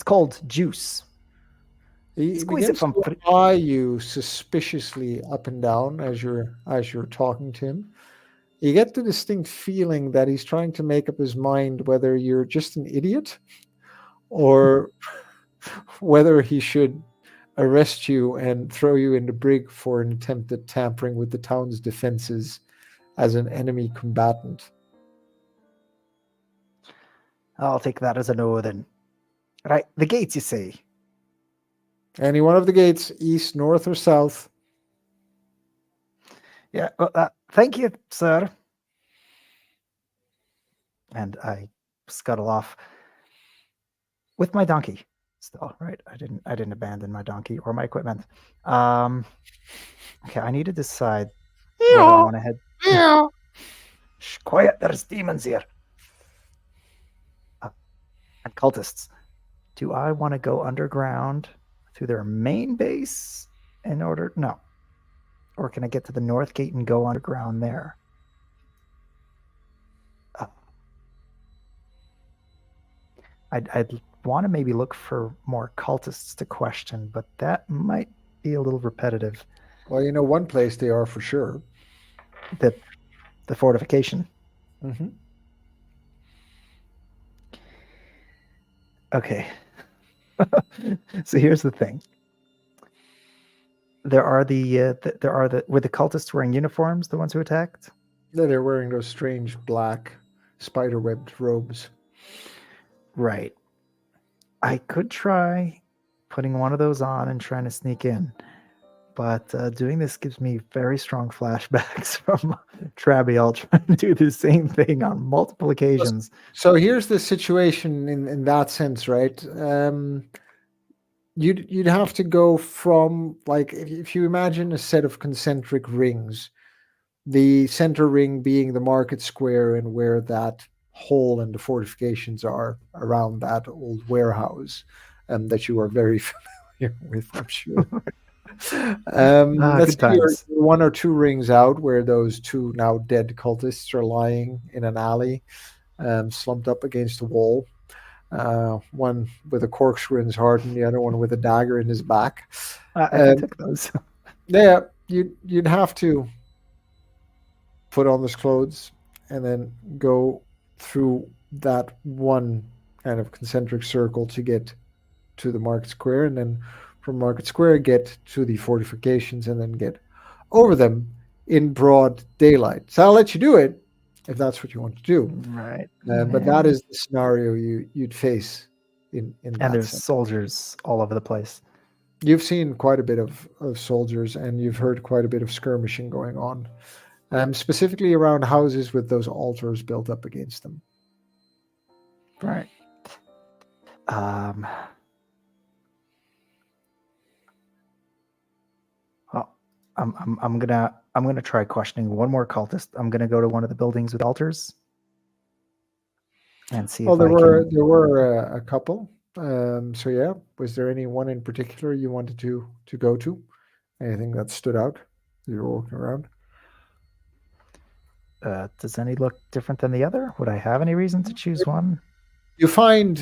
called juice. He Squeeze begins it from to eye you suspiciously up and down as you're talking to him. You get the distinct feeling that he's trying to make up his mind whether you're just an idiot or whether he should arrest you and throw you in the brig for an attempt at tampering with the town's defenses as an enemy combatant. I'll take that as a no then. Right, the gates, you say? Any one of the gates, east, north, or south. Yeah, well, thank you, sir. And I scuttle off with my donkey. Still, right? I didn't abandon my donkey or my equipment. Okay, I need to decide whether I want to head. Shh, quiet! There's demons here. And cultists. Do I want to go underground to their main base in order? No. Or can I get to the north gate and go underground there? I'd want to maybe look for more cultists to question, but that might be a little repetitive. Well, you know one place they are for sure. The fortification. Mm-hmm. Okay. So here's the thing. Were the cultists wearing uniforms, the ones who attacked? Yeah, they're wearing those strange black spider-webbed robes. Right. I could try putting one of those on and trying to sneak in, but doing this gives me very strong flashbacks from Trabiel trying to do the same thing on multiple occasions. So here's the situation in that sense, right? You'd have to go from, like, if you imagine a set of concentric rings, The center ring being the market square and where that hole and the fortifications are around that old warehouse that you are very familiar with, I'm sure. Let's Good say you're times. 1 or 2 rings out where those 2 now dead cultists are lying in an alley, slumped up against a wall. One with a corkscrew in his heart, and the other one with a dagger in his back. I Um, took those. yeah, you'd have to put on his clothes and then go through that one kind of concentric circle to get to the market square, and then from market square get to the fortifications, and then get over them in broad daylight. So I'll let you do it if that's what you want to do. Right. But that is the scenario you'd face in And that there's sense. soldiers all over the place. You've seen quite a bit of soldiers, and you've heard quite a bit of skirmishing going on, specifically around houses with those altars built up against them. Right. Well, I'm gonna try questioning one more cultist. I'm gonna go to one of the buildings with altars and see Well, if there I were can. there were a couple. So yeah, was there any one in particular you wanted to go to? Anything that stood out as you were walking around? Does any look different than the other? Would I have any reason to choose one? You find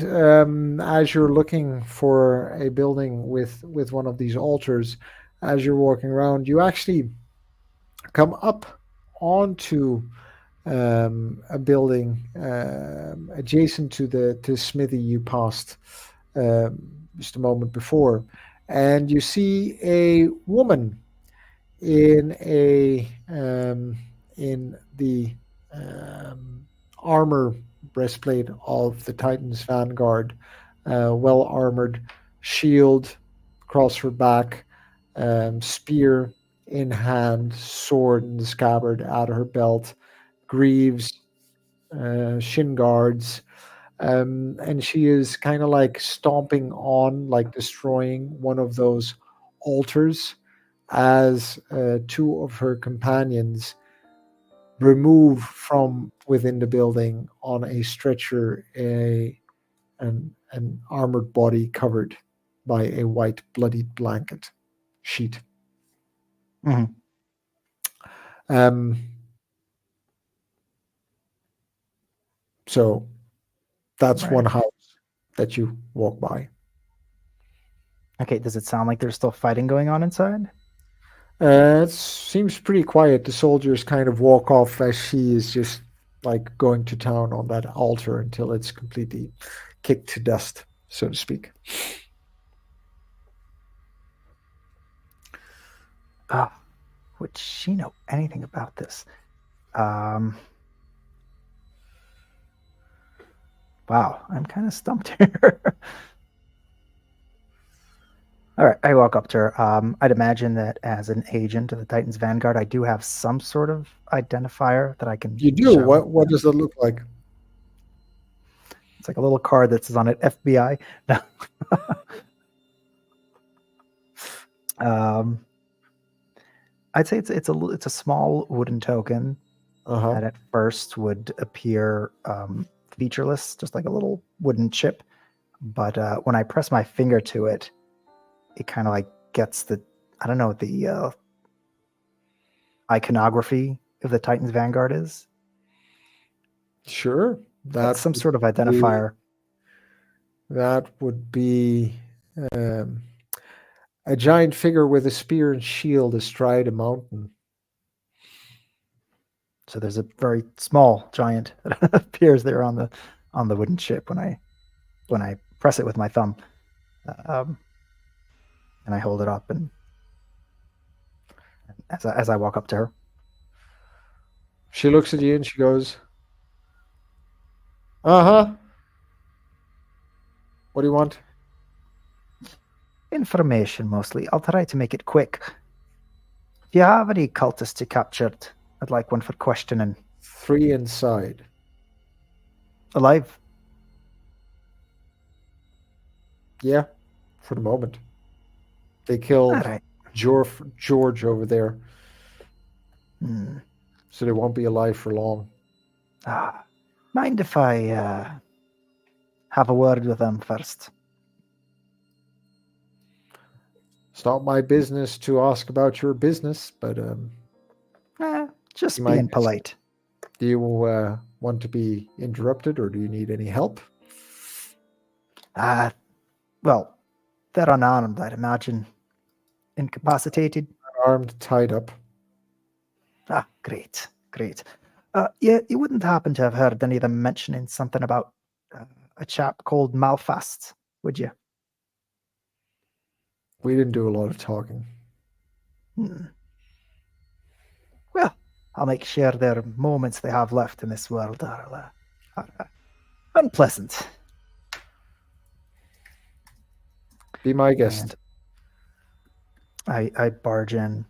as you're looking for a building with one of these altars, as you're walking around, you actually come up onto a building adjacent to the smithy you passed just a moment before, and you see a woman in a in the armor breastplate of the Titan's vanguard, well armored, shield across her back, spear in hand, sword in the scabbard out of her belt, greaves, shin guards, and she is kind of like stomping on, like destroying one of those altars as 2 of her companions remove from within the building on a stretcher an armored body covered by a white bloodied blanket sheet. Mhm. Um, so that's one Right. house that you walk by. Okay. Does it sound like there's still fighting going on inside? It seems pretty quiet. The soldiers kind of walk off as she is just like going to town on that altar until it's completely kicked to dust, so to speak. Would she know anything about this? Wow, I'm kind of stumped here. All right, I walk up to her. I'd imagine that as an agent of the Titans Vanguard, I do have some sort of identifier that I can You do. show. What does that look like? It's like a little card that says on it FBI. No. I'd say it's a small wooden token Uh-huh. that at first would appear featureless, just like a little wooden chip. But when I press my finger to it, it kind of like gets the iconography of the Titans Vanguard is. Sure. That's some sort of identifier. That would be um, a giant figure with a spear and shield astride a mountain. So there's a very small giant that appears there on the wooden chip when I press it with my thumb, and I hold it up, and as I walk up to her, She looks at you and she goes, "Uh-huh. What do you want?" information mostly. I'll try to make it quick. If you have any cultists you captured, I'd like one for questioning. 3 inside. Alive? Yeah, for the moment. They All killed right. George over there. so they won't be alive for long. Mind if I have a word with them first? It's not my business to ask about your business, but Just you might. being polite. Do you want to be interrupted, or do you need any help? Well, they're unarmed, I'd imagine. Incapacitated. Armed, tied up. Great. Yeah, you wouldn't happen to have heard any of them mentioning something about a chap called Malfast, would you? We didn't do a lot of talking. Well, I'll make sure their moments they have left in this world are unpleasant. Be my guest. And I barge in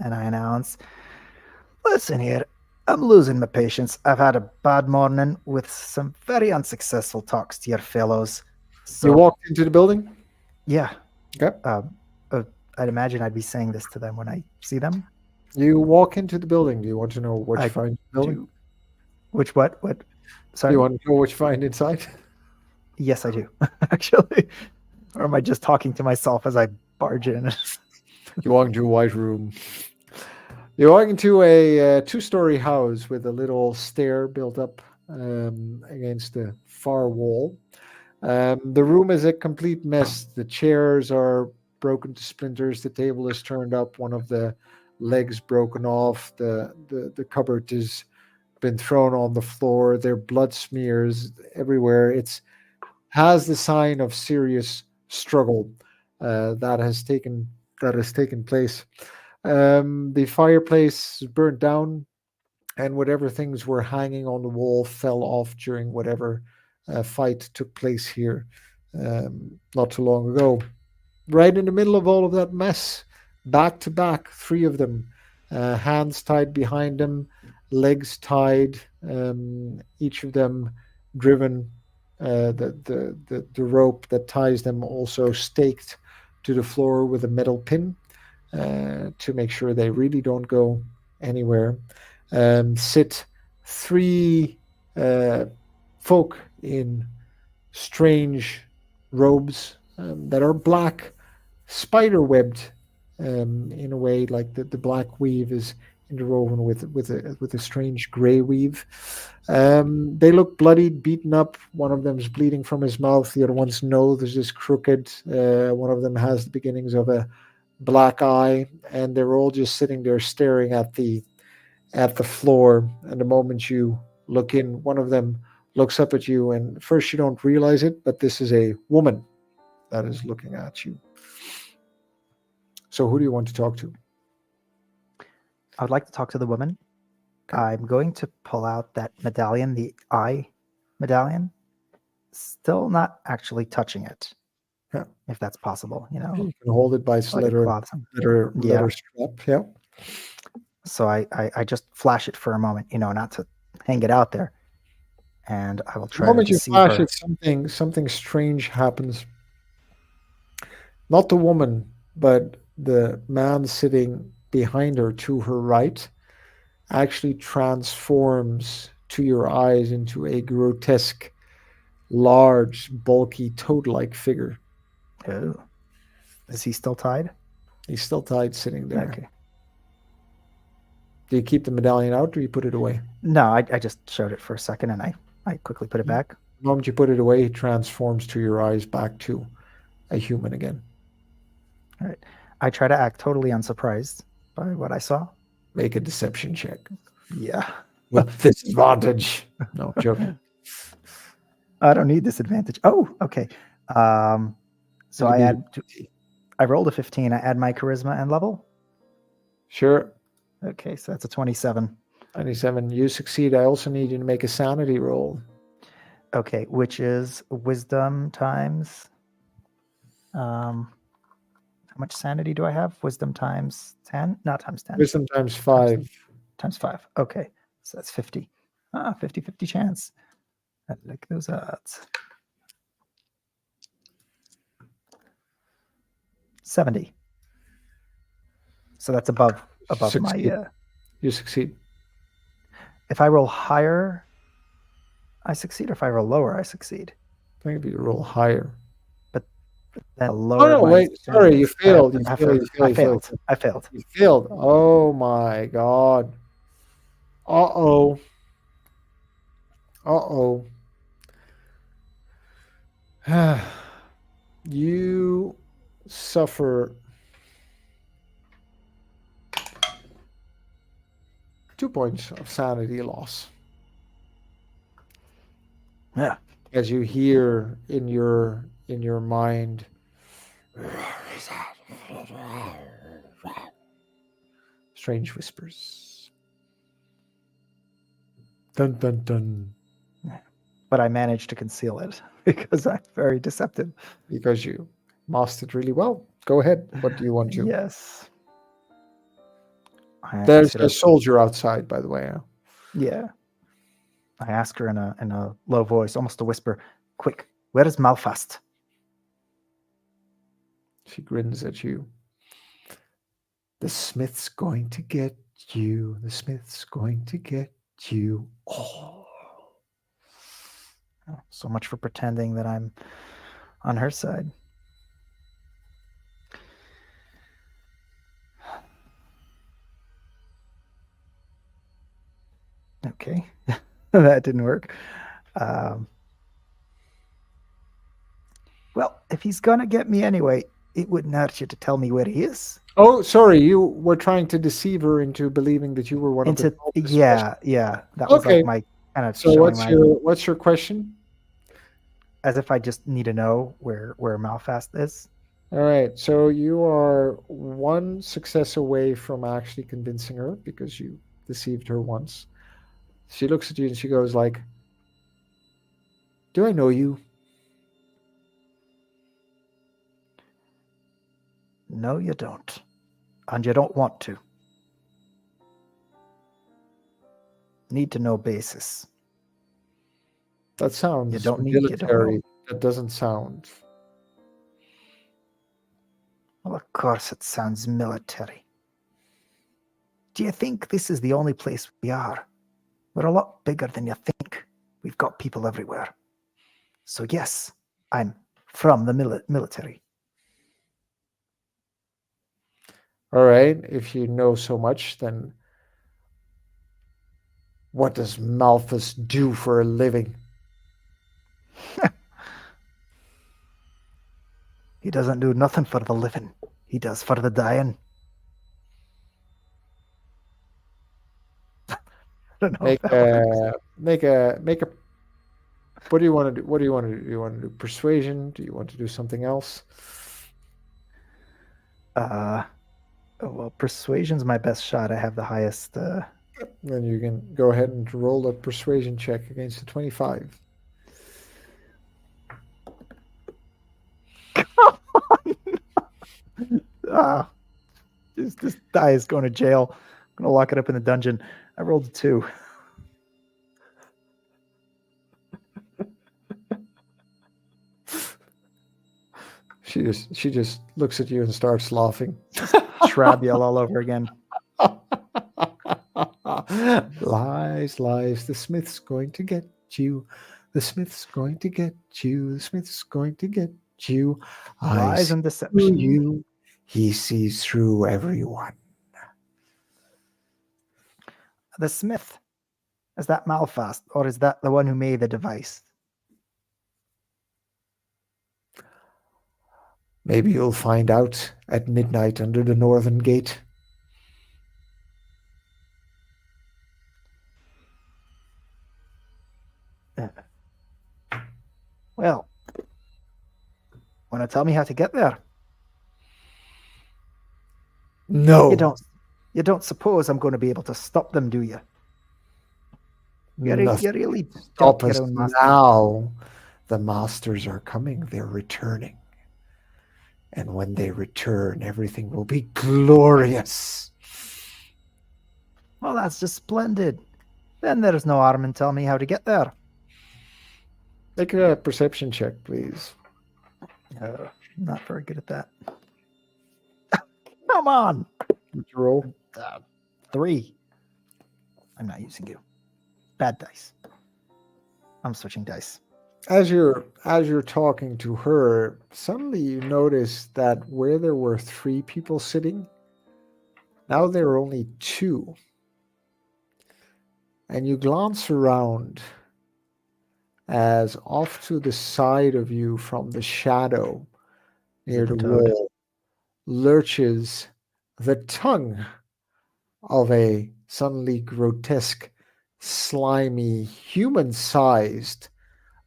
and I announce, listen here, I'm losing my patience. I've had a bad morning with some very unsuccessful talks to your fellows. So, you walked into the building? Yeah. Okay. I'd imagine I'd be saying this to them when I see them. You walk into the building. Do you want to know what you find in the building? Which what? Sorry? Do you want to know what you find inside? Yes, I do, actually. Or am I just talking to myself as I barge in? You walk into a white room. You walk into a two-story house with a little stair built up against the far wall. The room is a complete mess. The chairs are broken to splinters. The table is turned up. One of the legs broken off. The cupboard has been thrown on the floor. There are blood smears everywhere. It has the sign of serious struggle that has taken place. The fireplace is burnt down, and whatever things were hanging on the wall fell off during whatever fight took place here not too long ago. Right in the middle of all of that mess, back to back, three of them, hands tied behind them, legs tied, each of them driven, the rope that ties them also staked to the floor with a metal pin to make sure they really don't go anywhere. Sit three folk in strange robes that are black, spider-webbed in a way, like the black weave is interwoven with a strange gray weave. They look bloodied, beaten up. One of them is bleeding from his mouth. The other one's nose is just crooked. One of them has the beginnings of a black eye, and they're all just sitting there staring at the floor. And the moment you look in, one of them looks up at you, and first you don't realize it, but this is a woman that is looking at you. So who do you want to talk to? I would like to talk to the woman. Okay. I'm going to pull out that medallion, the eye medallion. Still not actually touching it. Yeah. If that's possible, you can hold it by its leather strap. Yeah. So I just flash it for a moment, not to hang it out there. And I will try to deceive her. The moment you flash it, something strange happens. Not the woman, but the man sitting behind her to her right actually transforms to your eyes into a grotesque, large, bulky, toad-like figure. Oh. Is he still tied? He's still tied, sitting there. Okay. Do you keep the medallion out, or you put it away? No, I just showed it for a second, and I quickly put it back. The moment you put it away, it transforms to your eyes back to a human again. All right. I try to act totally unsurprised by what I saw. Make a deception check. Yeah. With disadvantage. No, joking. I don't need disadvantage. Oh, okay. So I rolled a 15. I add my charisma and level. Sure. Okay, so that's a 27. 27. You succeed. I also need you to make a sanity roll. Okay, which is wisdom times. How much sanity do I have? Wisdom times 10? Not times 10. Wisdom times 5. Times 5. Okay, so that's 50. 50-50 chance. I like those odds. 70. So that's above succeed. my... You succeed. If I roll higher, I succeed. Or if I roll lower, I succeed. I think if you roll higher. But then Oh lower no! my Wait, sorry, you experience. failed. You I failed. You failed. I You failed. failed. I failed. You failed. Oh my god. Uh-oh. Uh-oh. You suffer 2 points of sanity loss Yeah. as you hear in your mind strange whispers. Dun dun dun. But I managed to conceal it because I'm very deceptive. Because you mastered really well. Go ahead. What do you want to? Yes. I There's consider, a soldier outside, by the way. yeah. I ask her in a low voice, almost a whisper, "Quick, where is Malfast?" She grins at you. The smith's going to get you. The smith's going to get you. Oh. So much for pretending that I'm on her side. Okay. That didn't work. Well, if he's gonna get me anyway, it wouldn't hurt you to tell me where he is. Oh, sorry. You were trying to deceive her into believing that you were one of the cultists. Yeah. That was Okay. like my kind of So showing my, what's your question? as if I just need to know where Malfast is. All right. So you are one success away from actually convincing her because you deceived her once. She looks at you and she goes like, "Do I know you?" No, you don't. And you don't want to. Need to know basis. That sounds You don't military. know. That doesn't sound. Well, of course it sounds military. Do you think this is the only place we are? We're a lot bigger than you think. We've got people everywhere. So yes, I'm from the military. All right. If you know so much, then what does Malthus do for a living? He doesn't do nothing for the living. He does for the dying. I don't know if that works. Make a. What do you want to do? What do you want to do? Do you want to do persuasion? Do you want to do something else? Well, persuasion's my best shot. I have the highest. Then you can go ahead and roll a persuasion check against the 25. This die is going to jail. I'm gonna lock it up in the dungeon. I rolled a 2. She just looks at you and starts laughing. Shrabiel all over again. Lies, lies. The smith's going to get you. The smith's going to get you. The smith's going to get you. Lies and deception. You. He sees through everyone. The smith. Is that Malfast, or is that the one who made the device? Maybe you'll find out at midnight under the northern gate. Well, want to tell me how to get there? No. You don't suppose I'm going to be able to stop them, do you? You really Stop don't us your own master. now. The masters are coming. They're returning. And when they return, everything will be glorious. Well, that's just splendid. Then there's no harm in telling me how to get there. Make a perception check, please. Not very good at that. Come on. What'd you roll? 3. I'm not using you. bad dice. I'm switching dice. As you're talking to her, suddenly you notice that where there were 3 people sitting, now there are only 2. And you glance around as off to the side of you from the shadow near the Toad. wall lurches the tongue of a suddenly grotesque, slimy, human-sized,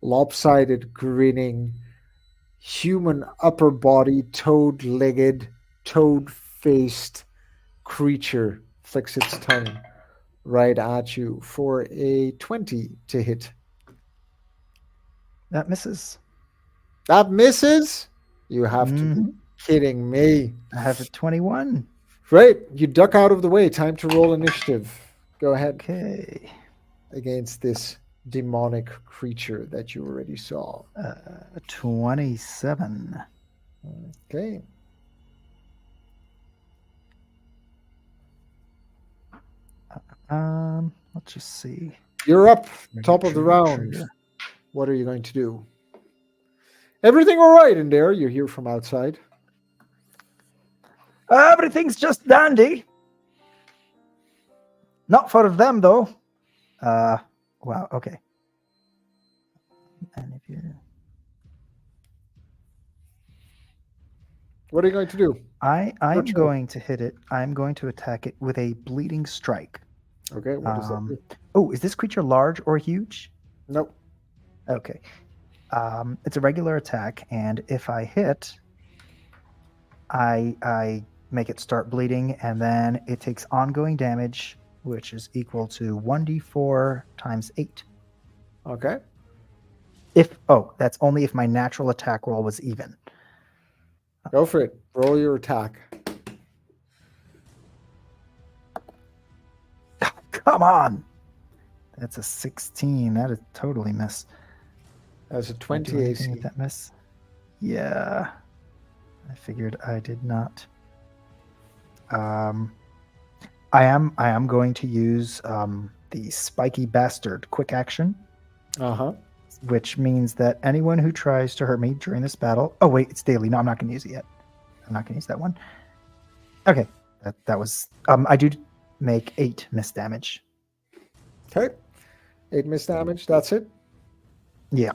lopsided, grinning, human upper body, toad-legged, toad-faced creature flicks its tongue right at you for a 20 to hit. That misses. That misses? You have to be Mhm. kidding me. I have a 21. Right, you duck out of the way. Time to roll initiative. Go ahead. Okay. Against this demonic creature that you already saw. 27. Okay. Let's just see. You're up. Top of the Trigger, round. trigger. What are you going to do? Everything all right in there? You hear from outside. Everything's just dandy. Not for them though. Wow. Okay. And if you, What are you going to do? I'm Your turn. going to hit it. I'm going to attack it with a bleeding strike. Okay, what does that do? Oh, is this creature large or huge? Nope. Okay. It's a regular attack, and if I hit, I make it start bleeding, and then it takes ongoing damage, which is equal to 1d4 times 8. Okay. That's only if my natural attack roll was even. Go for it. Roll your attack. Come on! That's a 16. That is totally miss. That's a Did I 20 do anything AC. with that miss? Yeah. I figured I did not. I am going to use the spiky bastard quick action, Uh-huh. which means that anyone who tries to hurt me during this battle. Oh wait, it's daily. No, I'm not going to use it yet. I'm not going to use that one. Okay, that was. I do make 8 miss damage. Okay. 8 miss damage. That's it. Yeah,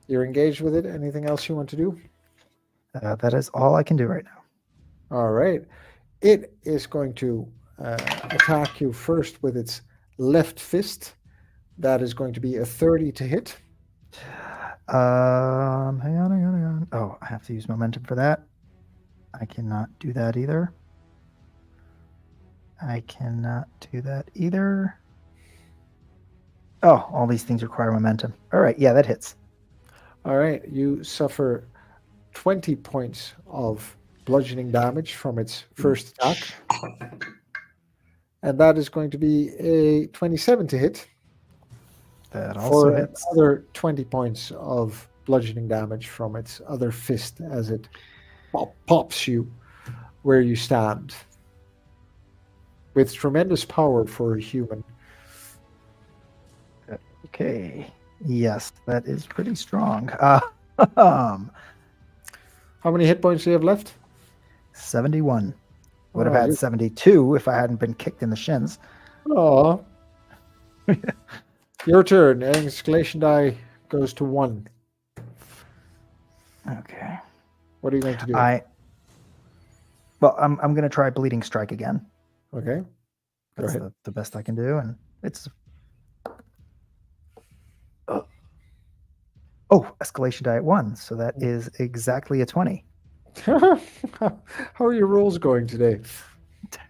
You're engaged with it. Anything else you want to do? that is all I can do right now. All right. It is going to attack you first with its left fist. That is going to be a 30 to hit. Hang on. Oh, I have to use momentum for that. I cannot do that either. Oh, all these things require momentum. All right, yeah, that hits. All right. You suffer 20 points of bludgeoning damage from its first attack. And that is going to be a 27 to hit. That also hits. Another 20 points of bludgeoning damage from its other fist as it pops you where you stand. With tremendous power for a human. Okay. Yes, that is pretty strong. How many hit points do you have left? 71. Would have Oh, had you- 72 if I hadn't been kicked in the shins. Oh. Your turn. Escalation die goes to 1. Okay. What are you going to do? I'm going to try bleeding strike again. Okay. Go That's ahead. the best I can do, and it's. Oh, escalation die at 1, so that is exactly a 20. How are your rolls going today?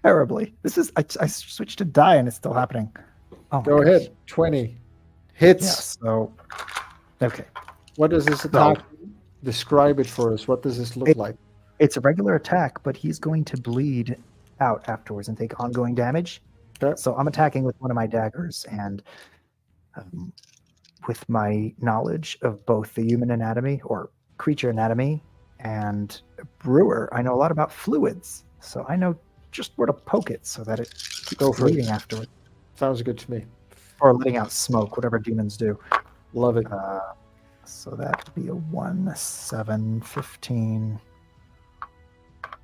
Terribly. This is I switched to die and it's still happening. Oh my Go gosh. ahead. 20. Hits. Yeah, so okay. What does this attack describe it for us? What does this look like? It's a regular attack, but he's going to bleed out afterwards and take ongoing damage. Okay. So I'm attacking with one of my daggers, and with my knowledge of both the human anatomy or creature anatomy and brewer, I know a lot about fluids. So I know just where to poke it so that it keeps Go for it. bleeding afterwards. Sounds good to me. or letting out smoke, whatever demons do. Love it. So that would be a 1, 7, 15,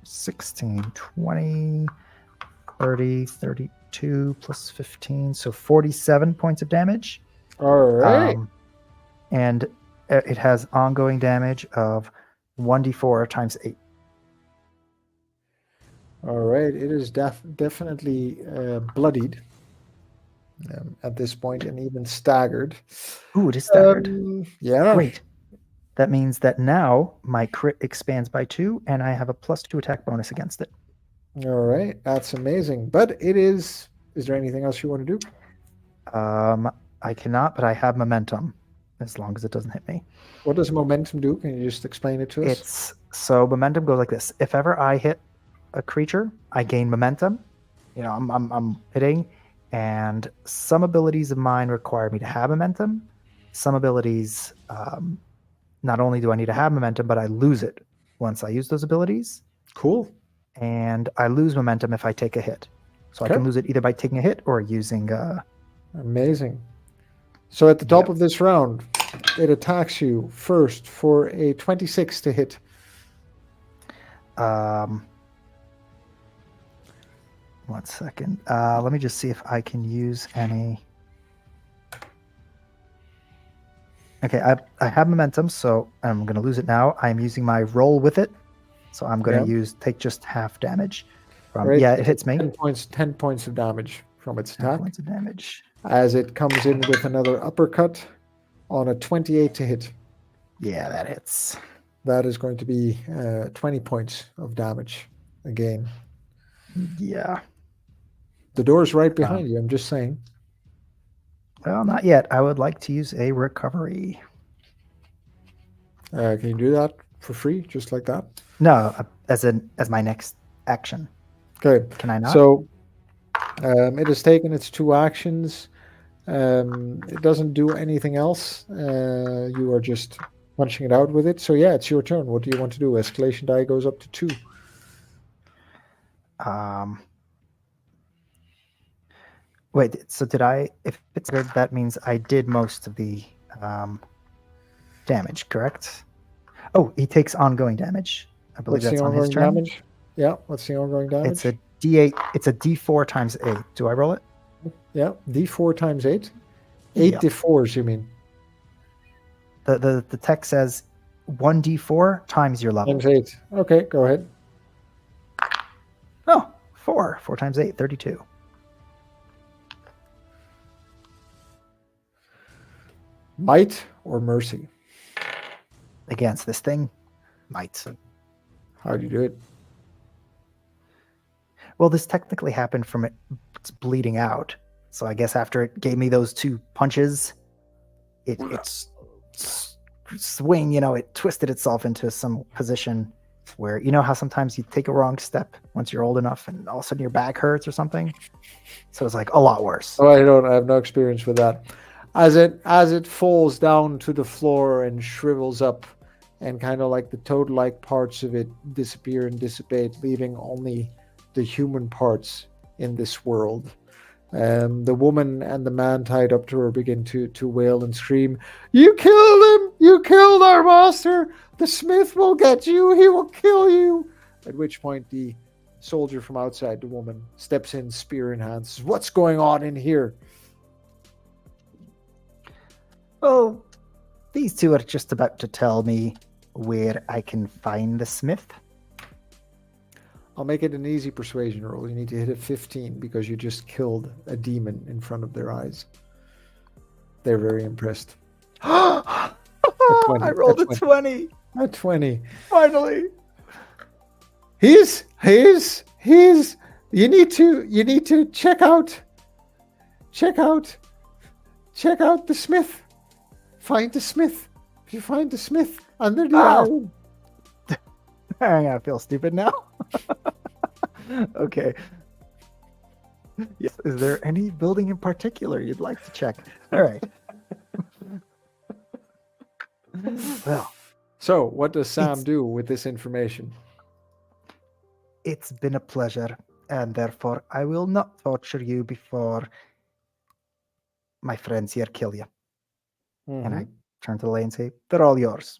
16, 20, 30, 32 plus 15. So 47 points of damage. All right. And it has ongoing damage of 1d4 times 8. All right. It is definitely bloodied at this point and even staggered. Ooh, it is staggered. Yeah. Great. That means that now my crit expands by 2, and I have a +2 attack bonus against it. All right. That's amazing. But it is. Is there anything else you want to do? I cannot, but I have momentum as long as it doesn't hit me. What does momentum do? Can you just explain it to us? So momentum goes like this. If ever I hit a creature, I gain momentum. I'm hitting, and some abilities of mine require me to have momentum. Some abilities, not only do I need to have momentum, but I lose it once I use those abilities. Cool. And I lose momentum if I take a hit. So I can lose it either by taking a hit or using... Amazing. So at the top of this round, it attacks you first for a 26 to hit. 1 second. Let me just see if I can use any... Okay, I have momentum, so I'm going to lose it now. I'm using my roll with it, so I'm going to take just half damage. It hits me. 10 points of damage from its attack. 10 points of damage. As it comes in with another uppercut on a 28 to hit. Yeah, that hits. That is going to be 20 points of damage again. Yeah. The door's right behind you, I'm just saying. Well, not yet. I would like to use a recovery. Can you do that for free, just like that? No, as my next action. Okay. Can I not? So it has taken its 2 actions. It doesn't do anything else. You are just punching it out with it. So yeah, it's your turn. What do you want to do? Escalation die goes up to 2. Wait, so did I... If it's good, that means I did most of the damage, correct? Oh, he takes ongoing damage. I believe that's on his turn. Damage? Yeah, what's the ongoing damage? It's a D8. It's a D4 times 8. Do I roll it? Yeah, D4 times 8. 8 D4s, you mean? The text says 1D4 times your level. Times 8. Okay, go ahead. Oh, 4. 4 times 8, 32. Might or mercy? Against this thing? Might. How do you do it? Well, this technically happened from it's bleeding out. So I guess after it gave me those 2 punches, it's swing, it twisted itself into some position where, how sometimes you take a wrong step once you're old enough and all of a sudden your back hurts or something. So it's like a lot worse. Oh, I have no experience with that. As it falls down to the floor and shrivels up, and kind of like the toad-like parts of it disappear and dissipate, leaving only the human parts in this world. The woman and the man tied up to her begin to wail and scream, "You killed him! You killed our master! The smith will get you! He will kill you!" At which point the soldier from outside the woman steps in, spear in hand, says, "What's going on in here?" Well, these 2 are just about to tell me where I can find the smith. I'll make it an easy persuasion roll. You need to hit a 15 because you just killed a demon in front of their eyes. They're very impressed. 20, I rolled a 20. A 20. Finally. He's. You need to check out the smith. Find the smith. If you find the smith under the iron. I'm gonna feel stupid now. Okay. Yes. Is there any building in particular you'd like to check? All right. Well. So, what does Sam do with this information? It's been a pleasure, and therefore I will not torture you before my friends here kill you. And I Mhm. turn to the lady and say, they're all yours.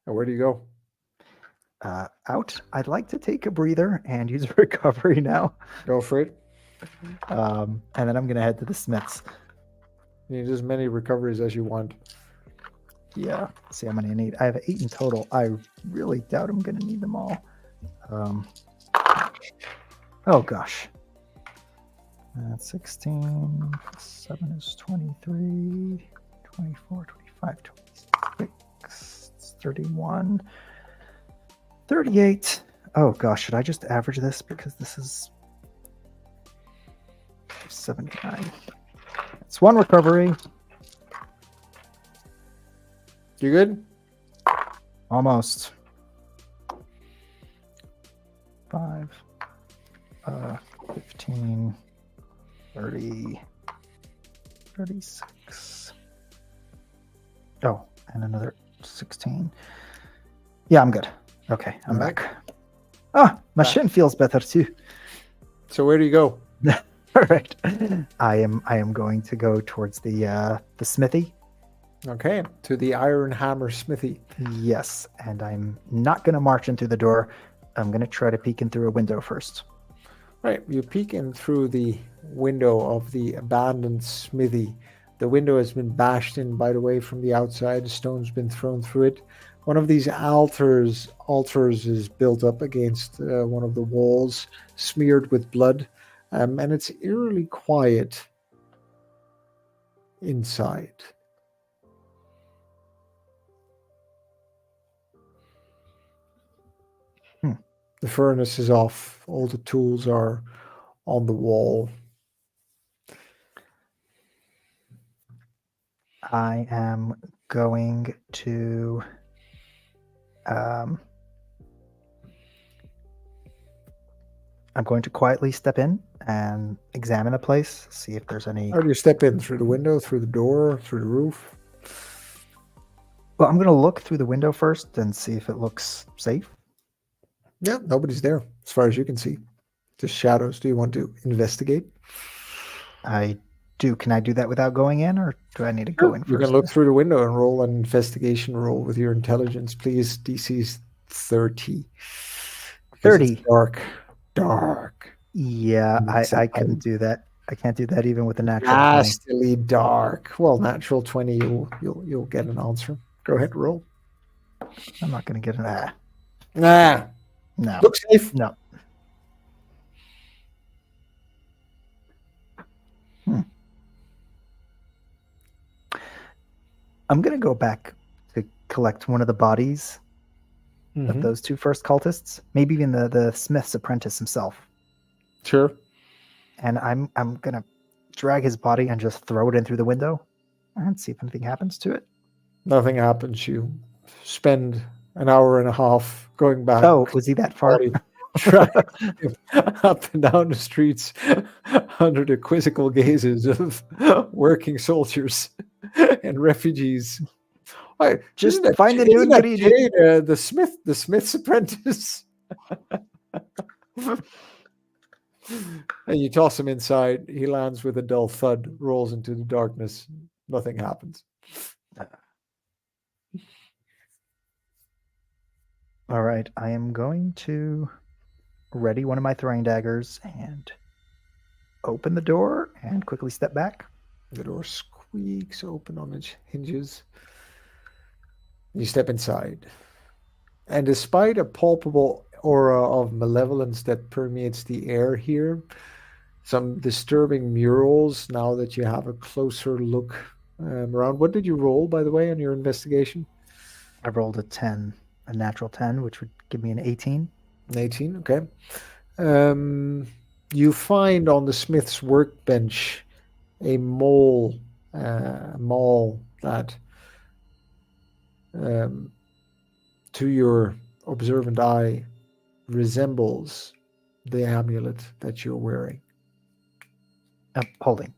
And where do you go? Out. I'd like to take a breather and use recovery now. Go for it. And then I'm going to head to the Smiths. You need as many recoveries as you want. Yeah. See how many I need. I have 8 in total. I really doubt I'm going to need them all. Oh, gosh. 16. 7 is 23. 24, 25, 26. 31. 38. Oh, gosh. Should I just average this? Because this is 79. It's 1 recovery. You good? Almost. 5. 15. 30. 36. Oh, and another 16. Yeah, I'm good. Okay, I'm All right. back. Ah, my Back. shin feels better too. So where do you go? All right. I am going to go towards the smithy. Okay, to the Iron Hammer Smithy. Yes, and I'm not going to march in through the door. I'm going to try to peek in through a window first. Right, you peek in through the window of the abandoned smithy. The window has been bashed in, by the way, from the outside. A stone's been thrown through it. One of these altars is built up against one of the walls, smeared with blood, and it's eerily quiet inside. The furnace is off. All the tools are on the wall. I am going to quietly step in and examine the place, see if there's any. How do you step in? Through the window, through the door, through the roof? Well, I'm going to look through the window first and see if it looks safe. Yeah, nobody's there, as far as you can see. Just shadows. Do you want to investigate? I do. Can I do that without going in, or do I need to go in first? You can look through the window and roll an investigation roll with your intelligence, please. DC's 30. 30. Dark. Yeah, I couldn't do that. I can't do that even with a natural 20. Nastily dark. Well, natural 20, you'll get an answer. Go ahead, roll. I'm not going to get that. Nah. No. Look safe. No. I'm going to go back to collect one of the bodies of those 2 first cultists, maybe even the Smith's apprentice himself. Sure. And I'm going to drag his body and just throw it in through the window and see if anything happens to it. Nothing happens. You spend an hour and a half going back. Oh, was he that far? Dragging up and down the streets under the quizzical gazes of working soldiers and refugees. Just find the new ingredient. The Smith's apprentice. And you toss him inside. He lands with a dull thud, rolls into the darkness. Nothing happens. All right, I am going to ready one of my throwing daggers and open the door and quickly step back. The door squeaks open on its hinges. You step inside. And despite a palpable aura of malevolence that permeates the air here, some disturbing murals now that you have a closer look around. What did you roll, by the way, on your investigation? I rolled a natural 10, which would give me an 18. An 18, okay. You find on the smith's workbench a maul that, to your observant eye, resembles the amulet that you're wearing. Holding.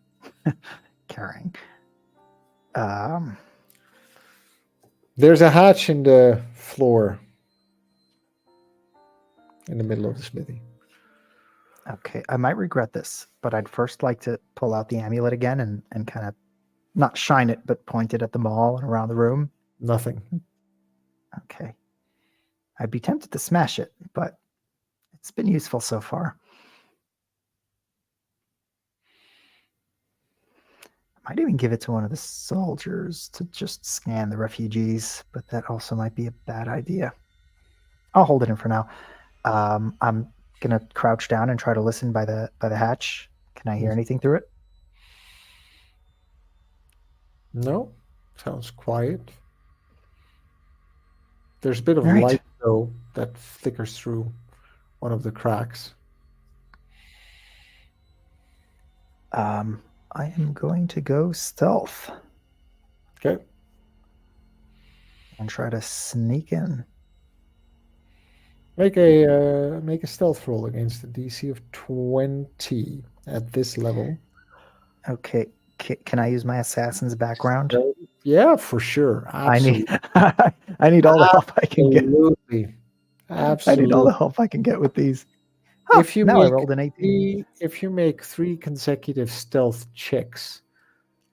Carrying. There's a hatch in the floor in the middle of the smithy. Okay, I might regret this, but I'd first like to pull out the amulet again and kind of not shine it, but point it at the mall and around the room. Nothing. Okay. I'd be tempted to smash it, but it's been useful so far. I might even give it to one of the soldiers to just scan the refugees, but that also might be a bad idea. I'll hold it in for now. I'm gonna crouch down and try to listen by the hatch. Can I hear anything through it? No, sounds quiet. There's a bit of All right. light though that flickers through one of the cracks. I am going to go stealth Okay. and try to sneak in. Make a stealth roll against a DC of 20 at this level. Okay. Can I use my assassin's background? Yeah, for sure. Absolutely. I need all the help I can get. Absolutely. I need all the help I can get with these. Oh, If you now I make rolled an 18. if you make 3 consecutive stealth checks,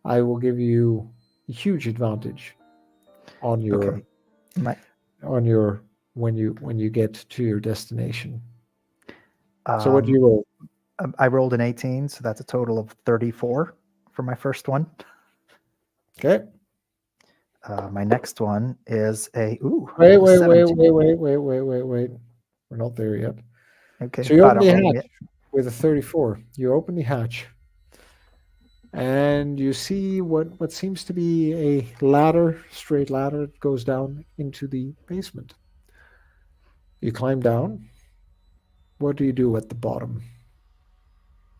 I will give you a huge advantage on your Okay. when you get to your destination. So what do you roll? I rolled an 18, so that's a total of 34 for my first one. Okay. My next one is a Wait. 17. We're not there yet. Okay. So you open the hatch Yet. with a 34. You open the hatch and you see what seems to be a ladder, straight ladder that goes down into the basement. You climb down. What do you do at the bottom?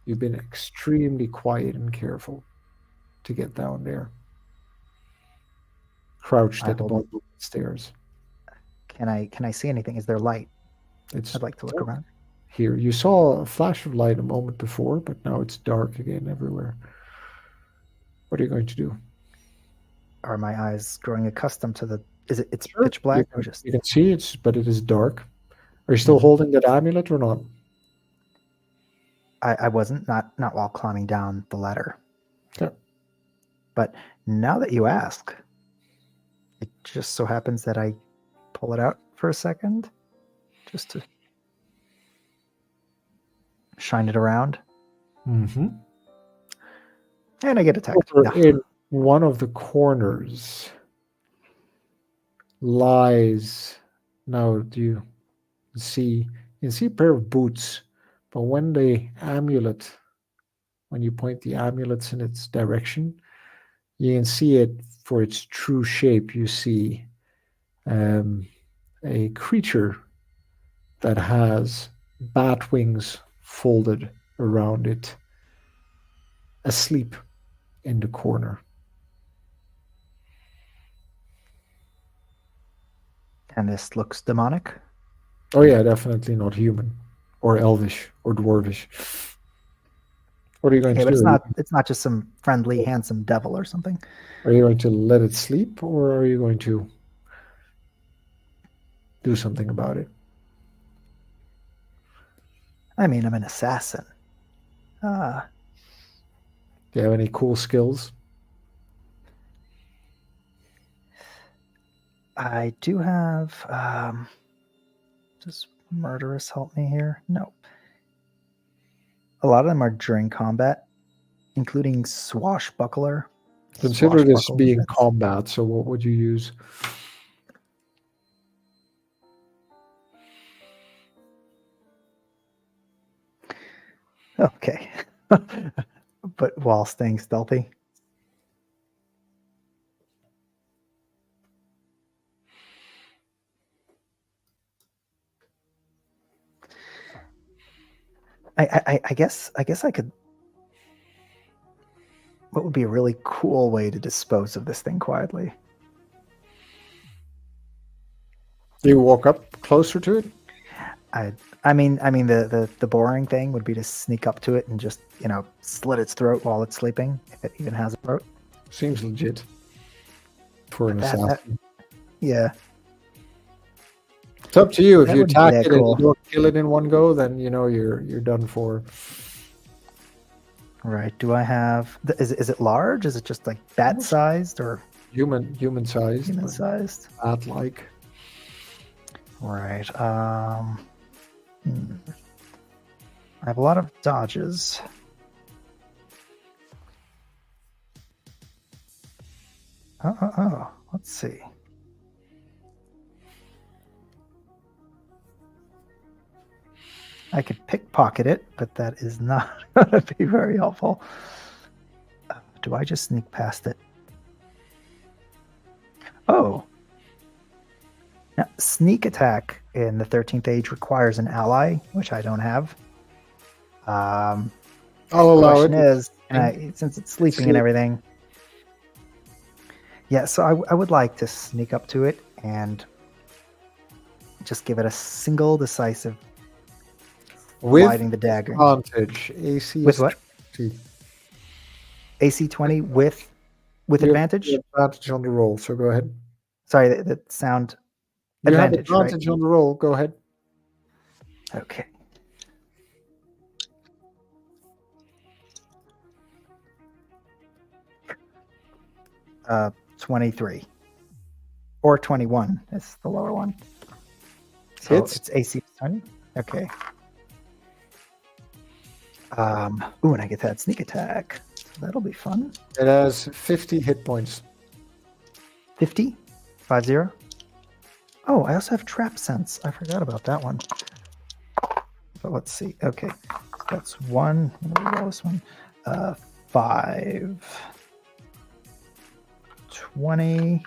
You've been extremely quiet and careful to get down there. Crouched at the bottom of the stairs. Can I see anything? Is there light? I'd like to look around. Here, you saw a flash of light a moment before, but now it's dark again everywhere. What are you going to do? Are my eyes growing accustomed to the? Is it? It's Sure. pitch black. You can see it, but it is dark. Are you still holding that amulet or not? I wasn't, not while climbing down the ladder. Okay. But now that you ask, it just so happens that I pull it out for a second, just to shine it around. Mm-hmm. And I get attacked. In one of the corners lies, now do you see a pair of boots, but when you point the amulets in its direction, you can see it for its true shape. You see a creature that has bat wings folded around it, asleep in the corner. And this looks demonic? Oh yeah, definitely not human or elvish or dwarvish. What are you going to do? But it's not just some friendly, handsome devil or something. Are you going to let it sleep, or are you going to do something about it? I mean, I'm an assassin. Do you have any cool skills? I do have. Does murderous help me here? No. A lot of them are during combat, including swashbuckler. Consider this being combat, so what would you use? Okay. But while staying stealthy. I guess I could. What would be a really cool way to dispose of this thing quietly? Do you walk up closer to it? I mean the boring thing would be to sneak up to it and just, slit its throat while it's sleeping, if it even has a throat. Seems legit for an assassin. Yeah. It's up to you. If That you wouldn't be attack that it and cool. you don't kill it in one go, then you know you're done for. Right. Do I have? Is it large? Is it just like bat sized or Human sized. human sized? Bat like. Right. I have a lot of dodges. Oh. Let's see. I could pickpocket it, but that is not going to be very helpful. Do I just sneak past it? Oh. Now, sneak attack in the 13th age requires an ally, which I don't have. I'll allow it. Question is, since it's sleeping and everything. Yeah, so I would like to sneak up to it and just give it a single decisive sliding the dagger. Advantage. AC with what? 20. AC 20 with advantage? You have advantage on the roll, so go ahead. Sorry, that sound You advantage, have advantage on the roll. Go ahead. Okay. Uh, 23 or 21 is the lower one. So Hits. it's AC 20. Okay. And I get that sneak attack. That'll be fun. It has 50 hit points. 50? 50? Oh, I also have trap sense. I forgot about that one. But let's see. Okay. That's one. What was this one? 5. 20.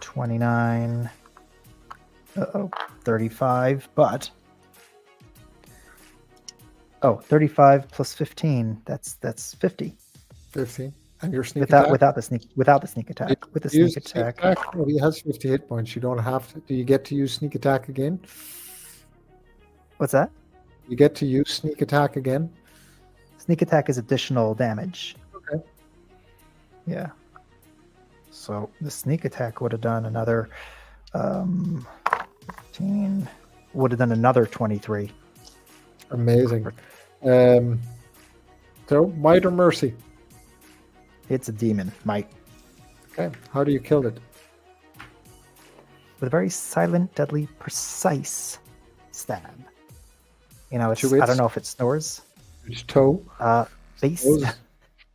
29. 35. But 35 plus 15. That's 50. 50. And your sneak attack? Without the sneak attack. With the sneak attack. Well, he has 50 hit points. You don't have to. Do you get to use sneak attack again? What's that? You get to use sneak attack again? Sneak attack is additional damage. Okay. Yeah. So the sneak attack would have done another 15. Would have done another 23. Amazing. So might or mercy? It's a demon, might. Okay. How do you kill it? With a very silent, deadly, precise stab. You know, I To its- don't know if it snores. Its toe? Base. Those-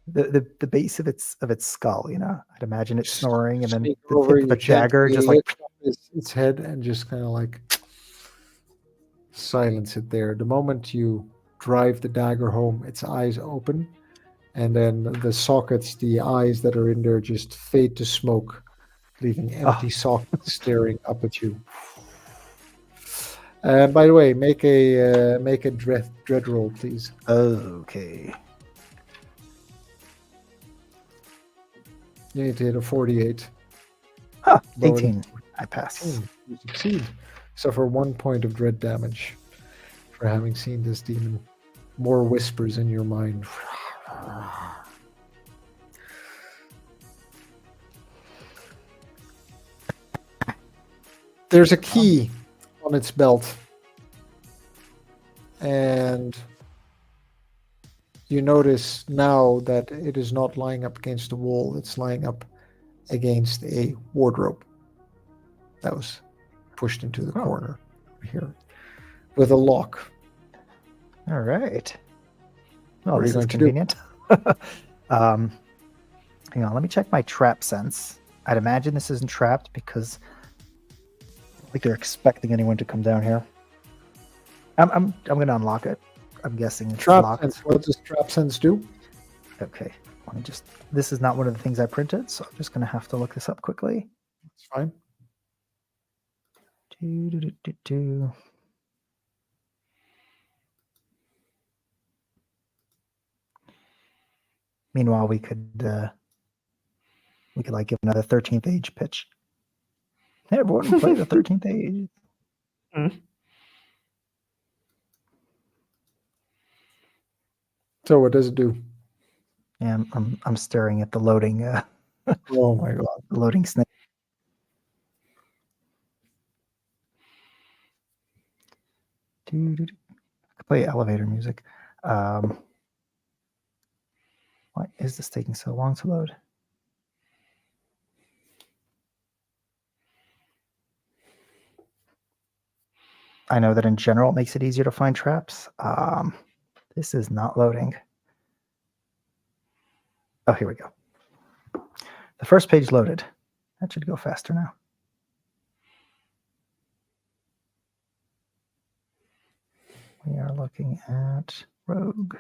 The base of its skull, you know. I'd imagine it snoring, and then the Sneak over, tip of a you dagger gently just like lift up its head and just kind of like silence it there. The moment you drive the dagger home, its eyes open, and then the sockets, the eyes that are in there, just fade to smoke, leaving empty sockets staring up at you. By the way, make a dread roll, please. okay. You need to hit a 48. 18. I pass. You succeed. Suffer 1 point of dread damage for having seen this demon. More whispers in your mind. There's a key on its belt. And you notice now that it is not lying up against the wall, it's lying up against a wardrobe that was pushed into the corner here with a lock. All right. What Oh, are this you is going to do? convenient. Hang on, let me check my trap sense. I'd imagine this isn't trapped because like they're expecting anyone to come down here. I'm gonna unlock it. I'm guessing it's Trap locked. sense. What does trap sense do? Okay. Let me just. This is not one of the things I printed, so I'm just gonna have to look this up quickly. It's fine. Meanwhile, we could like give another 13th age pitch. Hey, everyone, play the 13th age. So what does it do? Yeah, I'm staring at the loading Oh my god. loading snake. Play elevator music. Why is this taking so long to load? I know that in general it makes it easier to find traps. This is not loading. Oh, here we go. The first page loaded. That should go faster now. We are looking at Rogue.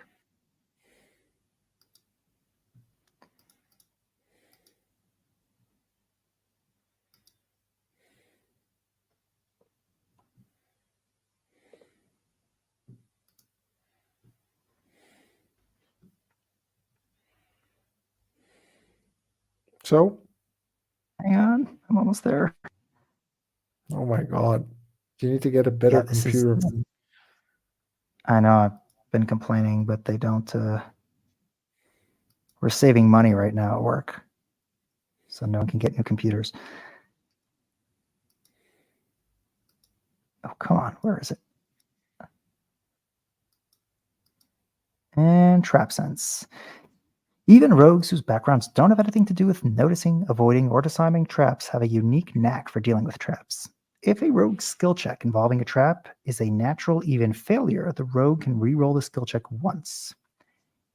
So, hang on, I'm almost there. Oh my God. You need to get a better computer. I know, I've been complaining, but they don't. We're saving money right now at work, so no one can get new computers. Oh, come on, where is it? And trap sense. Even rogues whose backgrounds don't have anything to do with noticing, avoiding, or disarming traps have a unique knack for dealing with traps. If a rogue skill check involving a trap is a natural even failure, the rogue can re-roll the skill check once.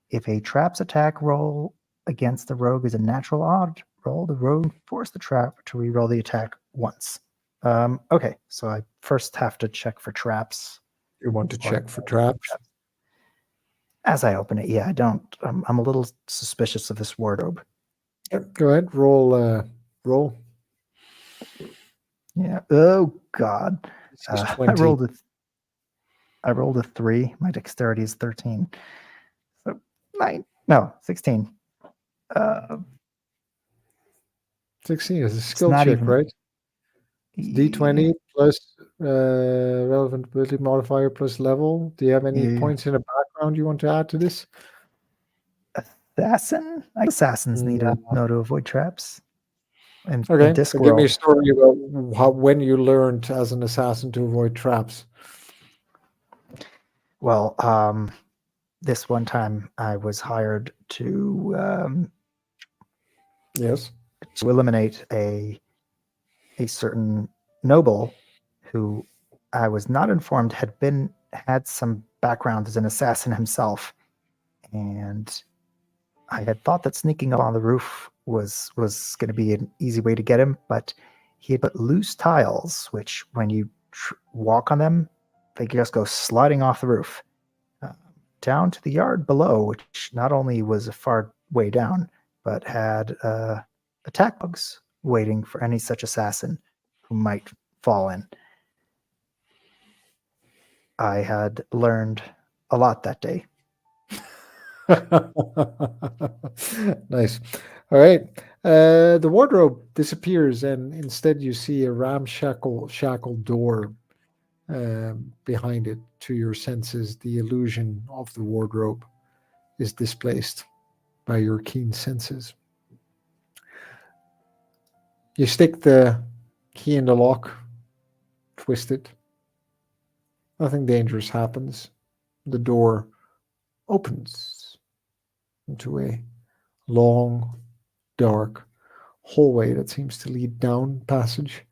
If a trap's attack roll against the rogue is a natural odd roll, the rogue force the trap to re-roll the attack once. Okay, so I first have to check for traps. You want to check for traps? As I open it, yeah, I don't. I'm a little suspicious of this wardrobe. Yep, go ahead, roll. Roll. Yeah. Oh God. I rolled a 3. My dexterity is 13. So 9. No, 16. 16 is a skill check, even, right? D20 plus relevant ability modifier plus level. Do you have any points in the background you want to add to this? Assassin? Assassins need to know to avoid traps. And okay, so give me a story about when you learned as an assassin to avoid traps. Well, this one time I was hired to yes, to eliminate a certain noble who I was not informed had some background as an assassin himself, and I had thought that sneaking up on the roof was going to be an easy way to get him, but he had put loose tiles, which when you walk on them, they just go sliding off the roof down to the yard below, which not only was a far way down, but had attack bugs waiting for any such assassin who might fall in. I had learned a lot that day. Nice. All right. The wardrobe disappears, and instead you see a ramshackle door behind it. To your senses, the illusion of the wardrobe is displaced by your keen senses. You stick the key in the lock, twist it. Nothing dangerous happens. The door opens into a long, dark hallway that seems to lead down passage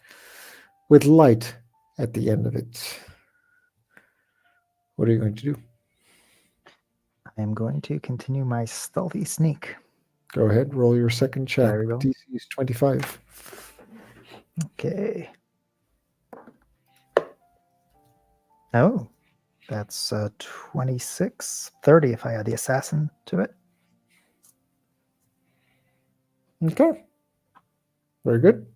with light at the end of it. What are you going to do? I am going to continue my stealthy sneak. Go ahead, roll your second check. DC is 25. Okay. Oh, that's 26, 30 if I add the assassin to it. Okay. Very good.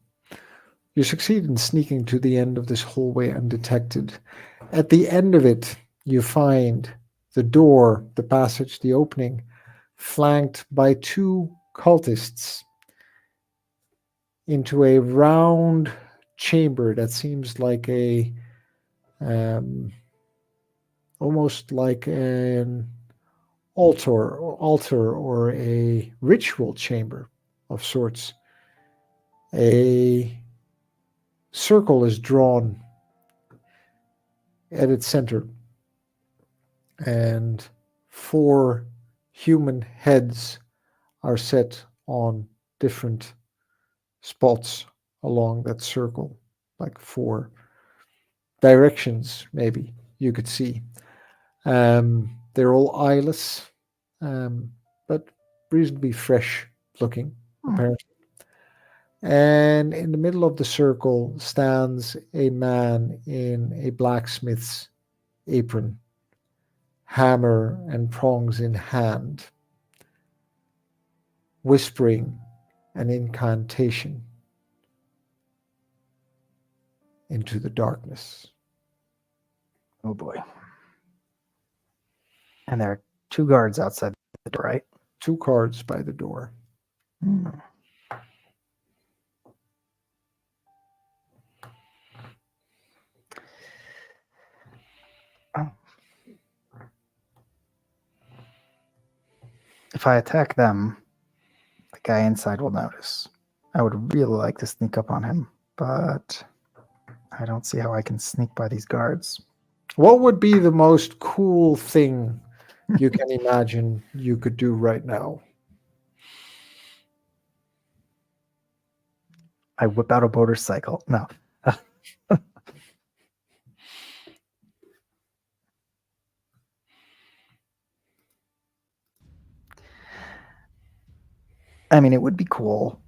You succeed in sneaking to the end of this hallway undetected. At the end of it, you find the door, the passage, the opening, flanked by 2 cultists into a round chamber that seems like a almost like an altar or a ritual chamber of sorts. A circle is drawn at its center, and 4 human heads are set on different spots along that circle, like 4 directions, maybe you could see. They're all eyeless, but reasonably fresh looking, apparently. And in the middle of the circle stands a man in a blacksmith's apron, hammer and prongs in hand, whispering an incantation into the darkness. Oh boy. And there are 2 guards outside the door, right? 2 cards by the door. Oh. If I attack them, the guy inside will notice. I would really like to sneak up on him, but I don't see how I can sneak by these guards. What would be the most cool thing you can imagine you could do right now? I whip out a motorcycle. No. I mean, it would be cool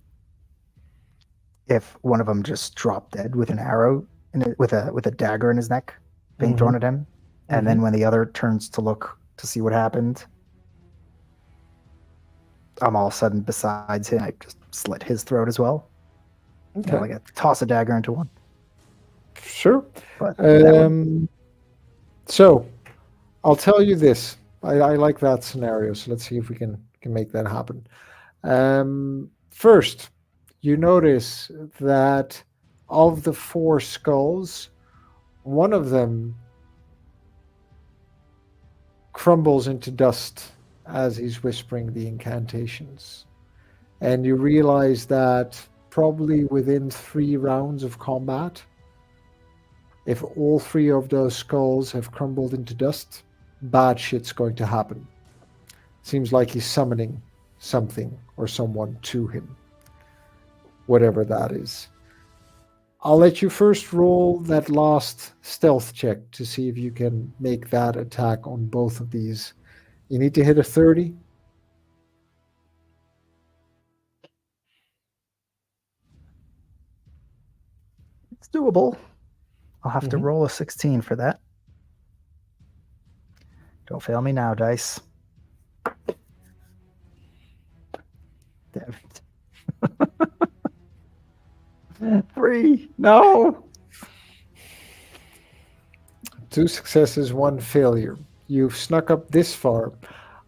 if one of them just dropped dead with an arrow with a dagger in his neck being thrown at him, and then when the other turns to look to see what happened, I'm all of a sudden besides him. I just slit his throat as well. Okay. Like I toss a dagger into one. Sure. But so I'll tell you this. I like that scenario. So let's see if we can make that happen. First, you notice that of the 4 skulls, one of them crumbles into dust as he's whispering the incantations. And you realize that probably within 3 rounds of combat, if all 3 of those skulls have crumbled into dust, bad shit's going to happen. Seems like he's summoning something or someone to him, whatever that is. I'll let you first roll that last stealth check to see if you can make that attack on both of these. You need to hit a 30. it's doable. I'll have to roll a 16 for that. Don't fail me now, dice. Damn it. 3. No. 2 successes, 1 failure. You've snuck up this far.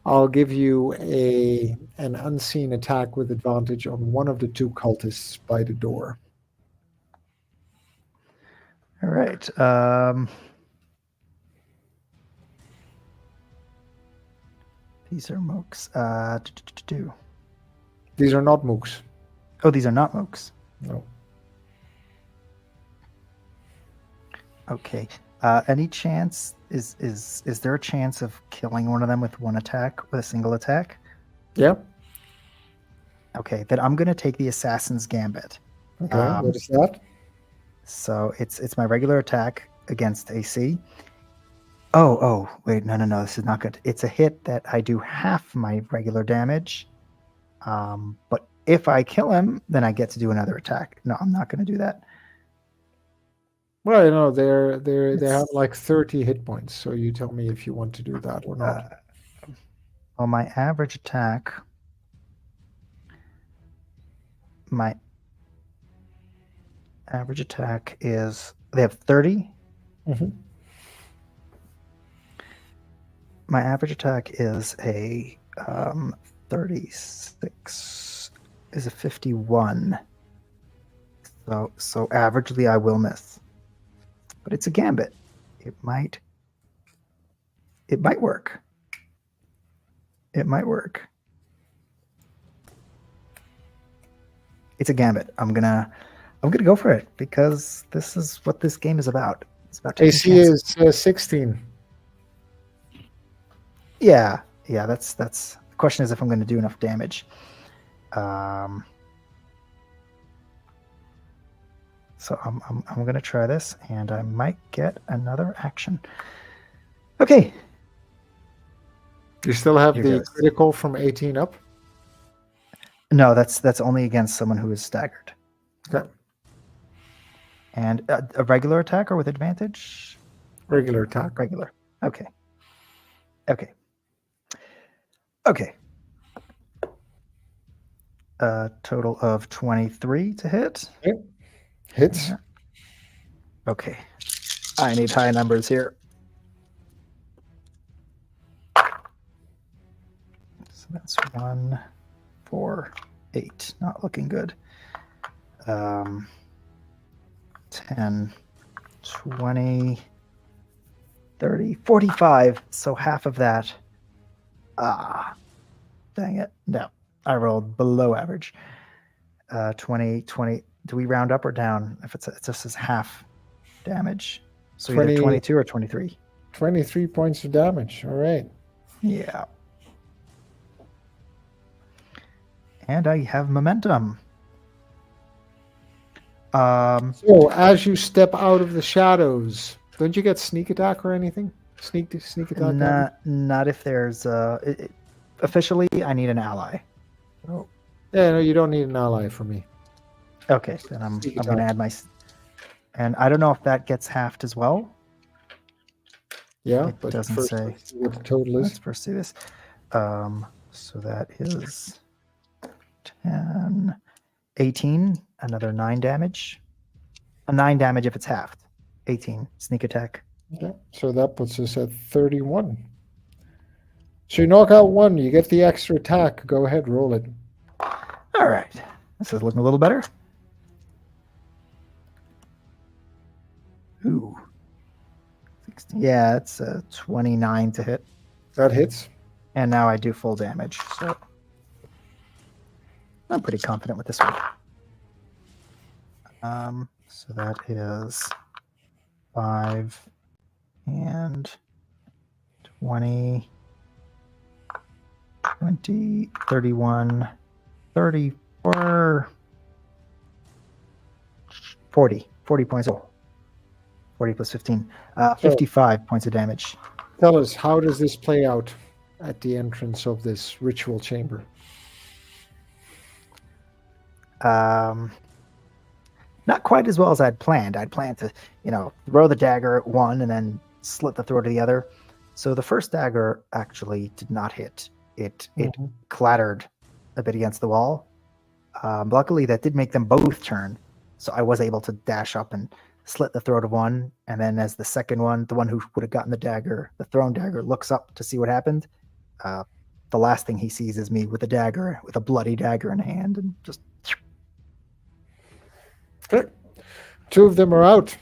I'll give you an unseen attack with advantage on one of the 2 cultists by the door. All right. These are mooks. These are not mooks. Oh, these are not mooks. No. Okay. Any chance is there a chance of killing one of them with one attack, with a single attack? Yeah. Okay, then I'm gonna take the Assassin's Gambit. Okay. What is that? So it's my regular attack against AC. Oh, wait, no, this is not good. It's a hit that I do half my regular damage. But if I kill him, then I get to do another attack. No, I'm not gonna do that. Well, they have like 30 hit points, so you tell me if you want to do that or not. Well, my average attack is they have 30. My average attack is a 36 is a 51. So averagely I will miss. But it's a gambit. It might work. It might work. It's a gambit. I'm gonna go for it because this is what this game is about. It's about AC is 16. Yeah. That's the question is if I'm going to do enough damage. So I'm going to try this, and I might get another action. Okay. You still have Here the goes. critical from 18 up? No, that's only against someone who is staggered. Okay. And a regular attack or with advantage? Regular attack. Regular. Okay. Okay. Okay. A total of 23 to hit. Okay. Hits. Yeah. Okay. I need high numbers here. So that's 1, 4, 8. Not looking good. 10, 20, 30, 45. So half of that. Dang it. No, I rolled below average. 20. Do we round up or down? If it's just as half damage. So 20, either 22 or 23. 23 points of damage. All right. Yeah. And I have momentum. So as you step out of the shadows, don't you get sneak attack or anything? Sneak attack? Not if there's officially I need an ally. Oh. Yeah, no, you don't need an ally for me. Okay, then I'm Sneak going to attack. add my, and I don't know if that gets halved as well. Yeah, It but doesn't first say. let's see what the total Let's is. first see this. So that is 10, 18, another 9 damage. A 9 damage if it's halved. 18 sneak attack. Okay, so that puts us at 31. So you knock out one, you get the extra attack. Go ahead, roll it. All right, this is looking a little better. Ooh, 16. Yeah, it's 29 to hit. That hits. And now I do full damage, so I'm pretty confident with this one. So that is 5 and 20, 20, 31, 34, 40 points. Oh, 40 plus 15. 55 points of damage. Tell us, how does this play out at the entrance of this ritual chamber? Not quite as well as I'd planned. I'd planned to, throw the dagger at one and then slit the throat of the other. So the first dagger actually did not hit. It clattered a bit against the wall. Luckily, that did make them both turn. So I was able to dash up and slit the throat of one. And then as the second one, the one who would have gotten the dagger, the thrown dagger, looks up to see what happened. The last thing he sees is me with a dagger, with a bloody dagger in hand, and just... Okay. 2 of them are out.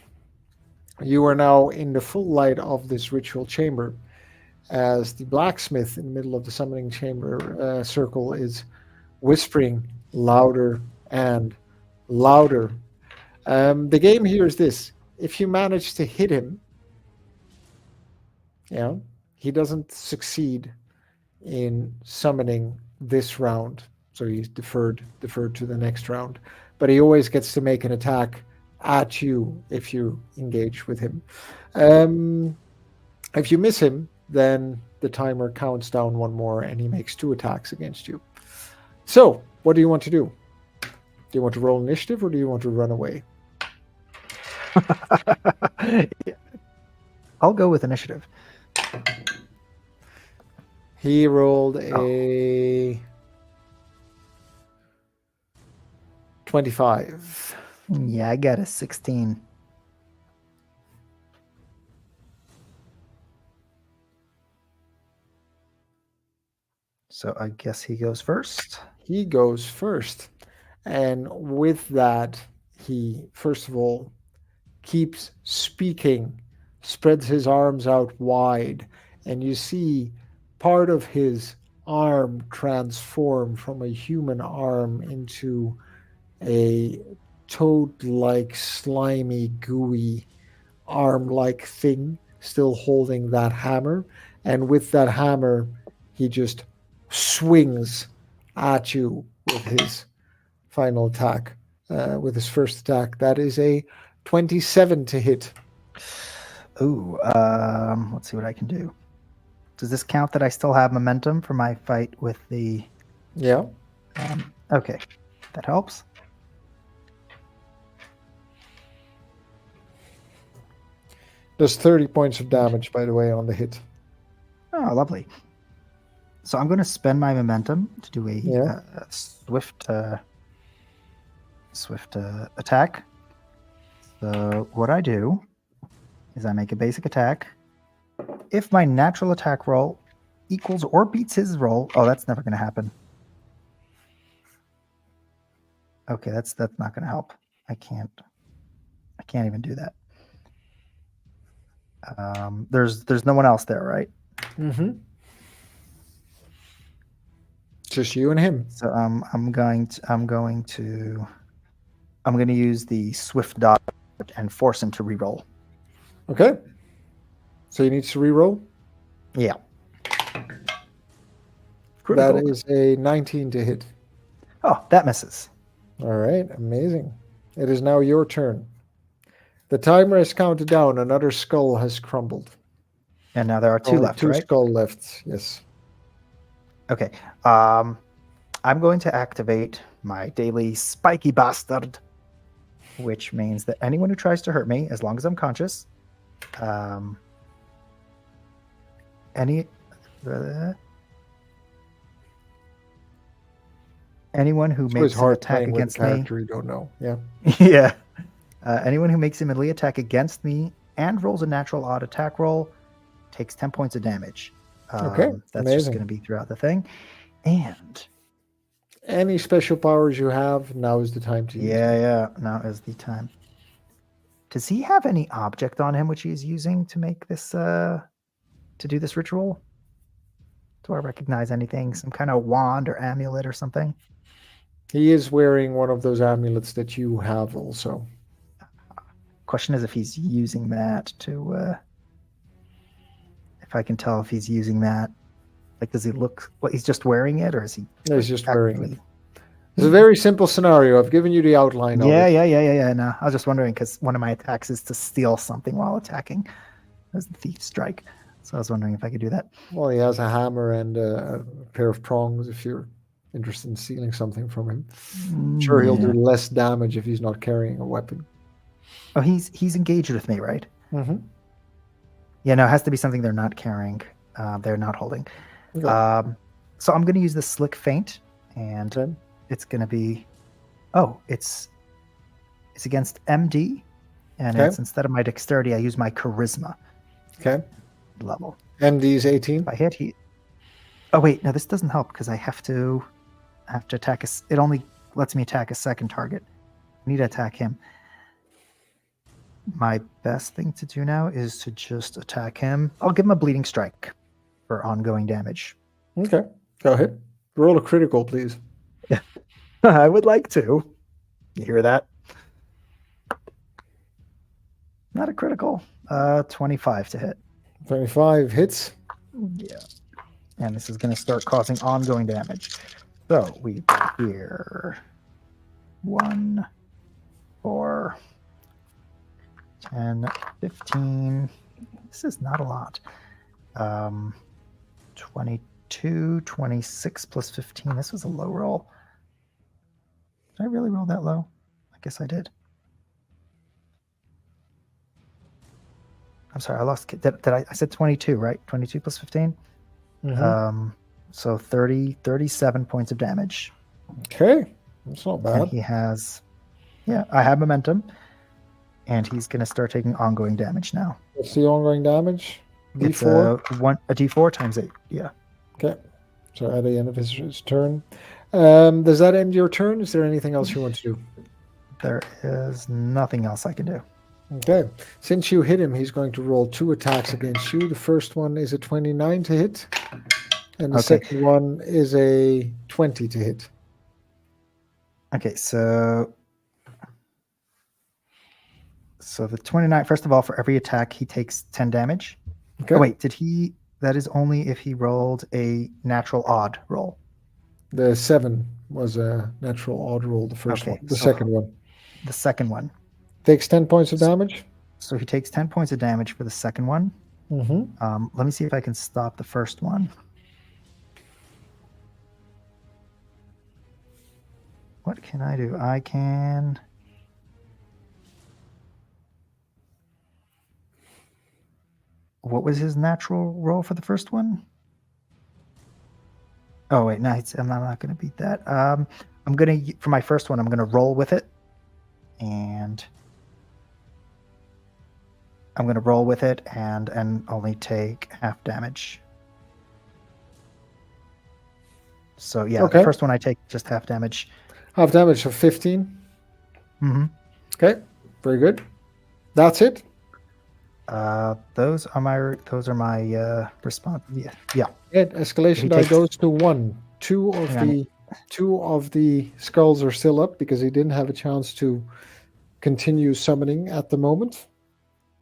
You are now in the full light of this ritual chamber as the blacksmith in the middle of the summoning chamber circle is whispering louder and louder. The game here is this. If you manage to hit him, he doesn't succeed in summoning this round. So he's deferred to the next round. But he always gets to make an attack at you if you engage with him. If you miss him, then the timer counts down one more and he makes 2 attacks against you. So, what do you want to do? Do you want to roll initiative or do you want to run away? I'll go with initiative. He rolled a 25. Yeah, I got a 16. So I guess he goes first. He goes first. And with that, he, first of all, keeps speaking, spreads his arms out wide, and you see part of his arm transform from a human arm into a toad-like, slimy, gooey, arm-like thing, still holding that hammer. and with that hammer, he just swings at you with his final attack. With his first attack, that is a 27 to hit. Ooh, let's see what I can do. Does this count that I still have momentum for my fight with the... Yeah. Okay, that helps. Does 30 points of damage, by the way, on the hit. Oh, lovely. So I'm going to spend my momentum to do a swift attack. So what I do is I make a basic attack. If my natural attack roll equals or beats his roll, oh, that's never going to happen. Okay, that's not going to help. I can't even do that. There's no one else there, right? Mm-hmm. Just you and him. So I'm going to use the swift dodge and force him to reroll. Okay. So he needs to reroll? Yeah. Critical. That is a 19 to hit. Oh, that misses. All right, amazing. It is now your turn. The timer has counted down. Another skull has crumbled. And now there are two left, two right? Two skull left, yes. Okay. I'm going to activate my daily spiky bastard, which means that anyone who tries to hurt me, as long as I'm conscious, anyone who makes an attack against me, you don't know. Yeah. Yeah. Anyone who makes a melee attack against me and rolls a natural odd attack roll takes 10 points of damage. Okay. That's just going to be throughout the thing. And any special powers you have, now is the time to use them. Yeah, now is the time. Does he have any object on him which he is using to make this to do this ritual? Do I recognize anything? Some kind of wand or amulet or something? He is wearing one of those amulets that you have also. Question is if he's using that to if I can tell if he's using that. Like, does he look like he's just wearing it, or is he? No, he's just wearing it. It's a very simple scenario. I've given you the outline of it. Yeah. No, I was just wondering because one of my attacks is to steal something while attacking, as the thief strike. So I was wondering if I could do that. Well, he has a hammer and a pair of prongs. If you're interested in stealing something from him, I'm sure he'll do less damage if he's not carrying a weapon. Oh, he's engaged with me, right? Mm-hmm. Yeah, no, it has to be something they're not carrying. They're not holding. Okay. So I'm going to use the slick feint, and it's going to be, it's against MD, and it's instead of my dexterity, I use my charisma. Okay. Level. MD's 18. If I hit, oh wait, no, this doesn't help because I have to attack. It only lets me attack a second target. I need to attack him. My best thing to do now is to just attack him. I'll give him a bleeding strike for ongoing damage. Okay, go ahead. Roll a critical, please. Yeah, I would like to. You hear that? Not a critical. 25 to hit. 25 hits. Yeah. And this is going to start causing ongoing damage. So we got here 1, 4, 10, 15. This is not a lot. 22, 26 plus 15. This was a low roll. Did I really roll that low? I guess I did. I'm sorry, I lost. Did I said 22, right? 22 plus 15? Mm-hmm. So 37 points of damage. Okay, that's not bad. And he has, I have momentum. And he's going to start taking ongoing damage now. What's the ongoing damage? D4? It's a D4 times 8, yeah. Okay, so at the end of his turn. Does that end your turn? Is there anything else you want to do? There is nothing else I can do. Okay, since you hit him, he's going to roll 2 attacks against you. The first one is a 29 to hit, and the second one is a 20 to hit. Okay, so the 29, first of all, for every attack, he takes 10 damage. Okay. Oh, wait, did he... That is only if he rolled a natural odd roll. The 7 was a natural odd roll, the first Okay, one. The so second one. the second one. Takes 10 points of damage. So he takes 10 points of damage for the second one. Mm-hmm. Let me see if I can stop the first one. What can I do? I can... What was his natural roll for the first one? Oh, wait, no, I'm not going to beat that. I'm going to, for my first one, I'm going to roll with it. And I'm going to roll with it and only take half damage. So, yeah, Okay. the first one I take just half damage. Half damage of 15. Mm-hmm. Okay, very good. That's it. Those are my response. Yeah. Escalation die goes to 1. Two of the skulls are still up because he didn't have a chance to continue summoning at the moment.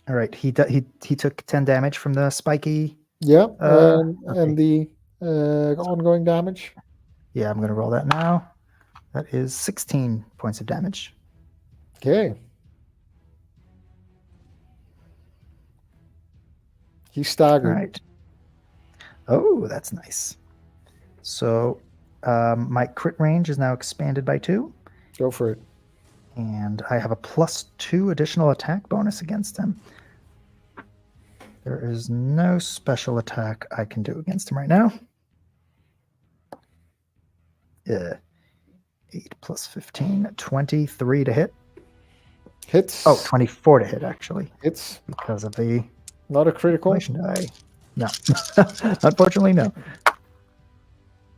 All right. He took 10 damage from the spiky. Yeah, Okay. and the ongoing damage. Yeah, I'm going to roll that now. That is 16 points of damage. Okay. He's staggered. All right. Oh, that's nice. So my crit range is now expanded by 2. Go for it. And I have a +2 additional attack bonus against him. There is no special attack I can do against him right now. 8 plus 15, 23 to hit. Hits. Oh, 24 to hit, actually. Hits. Because of the... Not a critical? Die. No. Unfortunately, no.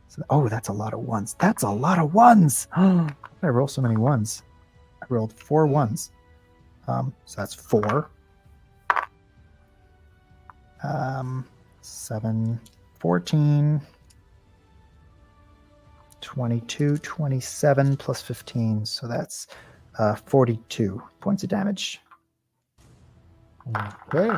So, oh, that's a lot of ones. That's a lot of ones! I roll so many ones. I rolled 4 ones. So that's 4. 7, 14, 22, 27 plus 15. So that's 42 points of damage. Okay.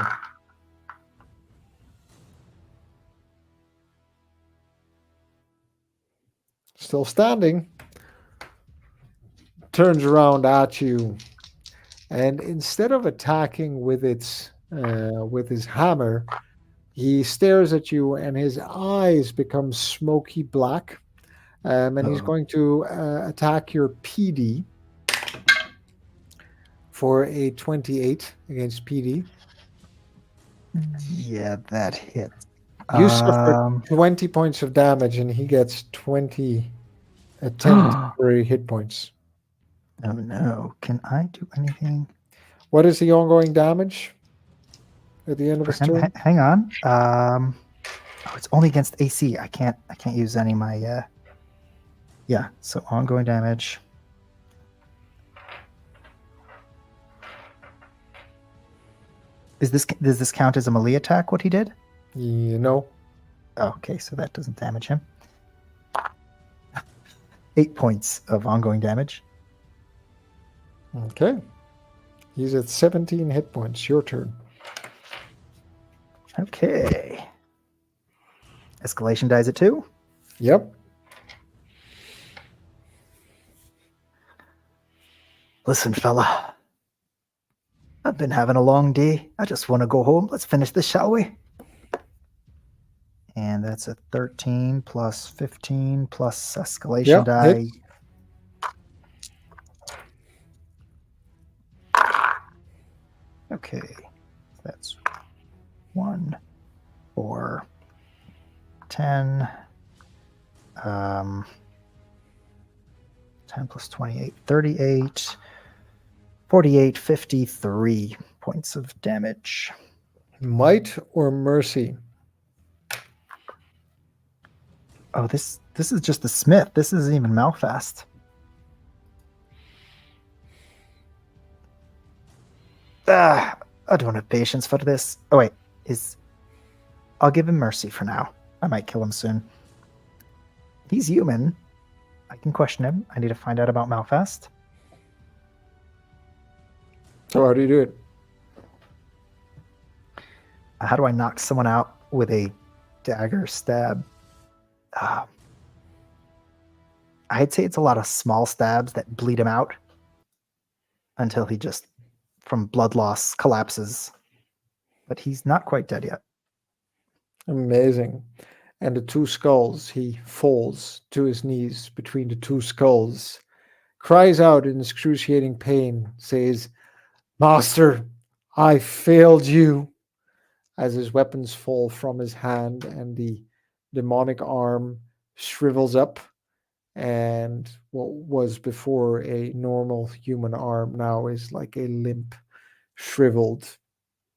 Still standing. Turns around at you, and instead of attacking with his hammer, he stares at you, and his eyes become smoky black. And he's going to attack your PD for a 28 against PD. Yeah, that hit. You suffer 20 points of damage, and he gets 10 temporary hit points. Oh no! Can I do anything? What is the ongoing damage at the end of his turn? Hang on. Oh, it's only against AC. I can't use any of my. Yeah. So ongoing damage. Does this count as a melee attack? What he did? No. Oh, okay, so that doesn't damage him. 8 points of ongoing damage. Okay. He's at 17 hit points. Your turn. Okay. Escalation dies at 2? Yep. Listen, fella. I've been having a long day. I just want to go home. Let's finish this, shall we? And that's a 13 plus 15 plus escalation die. Hit. Okay. That's 1, 4, 10. 10 plus 28, 38. 48, 53 points of damage. Might or mercy? Oh, this is just the smith. This isn't even Malfast. I don't have patience for this. Oh wait, I'll give him mercy for now. I might kill him soon. He's human. I can question him. I need to find out about Malfast. So how do you do it? How do I knock someone out with a dagger stab. Uh, I'd say it's a lot of small stabs that bleed him out until he just, from blood loss, collapses. But he's not quite dead yet. Amazing. And the two skulls, he falls to his knees between the two skulls, cries out in excruciating pain, says, "Master, I failed you," as his weapons fall from his hand and the demonic arm shrivels up. And what was before a normal human arm now is like a limp, shriveled,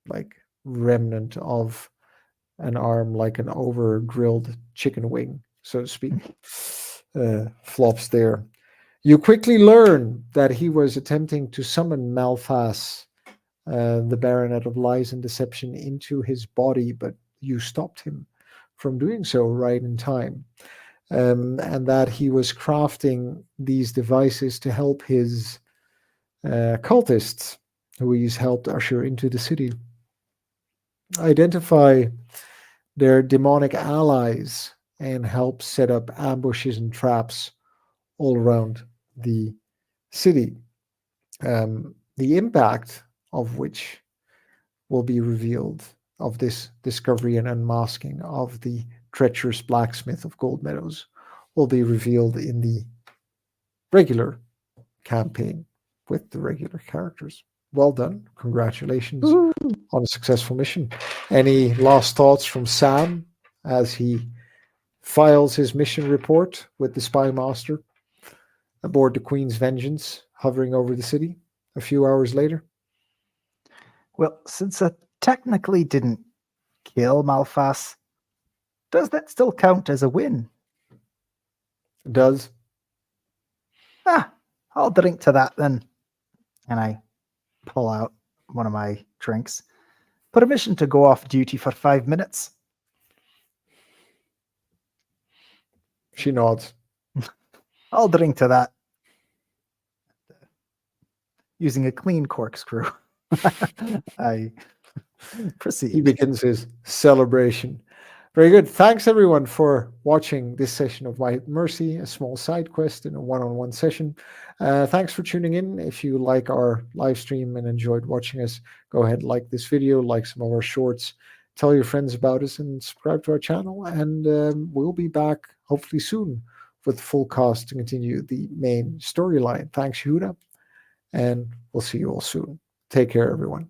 like remnant of an arm, like an over grilled chicken wing, so to speak, flops there. You quickly learn that he was attempting to summon Malphas, the Baronet of Lies and Deception, into his body, but you stopped him from doing so right in time. And that he was crafting these devices to help his cultists, who he's helped usher into the city, identify their demonic allies and help set up ambushes and traps all around the city. The impact of which will be revealed, of this discovery and unmasking of the treacherous blacksmith of Goldemeadows, will be revealed in the regular campaign with the regular characters. Well done. Congratulations on a successful mission. Any last thoughts from Sam as he files his mission report with the spy master aboard the Queen's Vengeance, hovering over the city a few hours later? Well, since I technically didn't kill Malphas, does that still count as a win? It does. I'll drink to that then. And I pull out one of my drinks. Permission to go off duty for 5 minutes. She nods. I'll drink to that. Using a clean corkscrew, I proceed. He begins his celebration. Very good. Thanks, everyone, for watching this session of White Mercy, a small side quest in a one-on-one session. Thanks for tuning in. If you like our live stream and enjoyed watching us, go ahead and like this video, like some of our shorts, tell your friends about us, and subscribe to our channel. And we'll be back hopefully soon with the full cast to continue the main storyline. Thanks, Yehuda, and we'll see you all soon. Take care, everyone.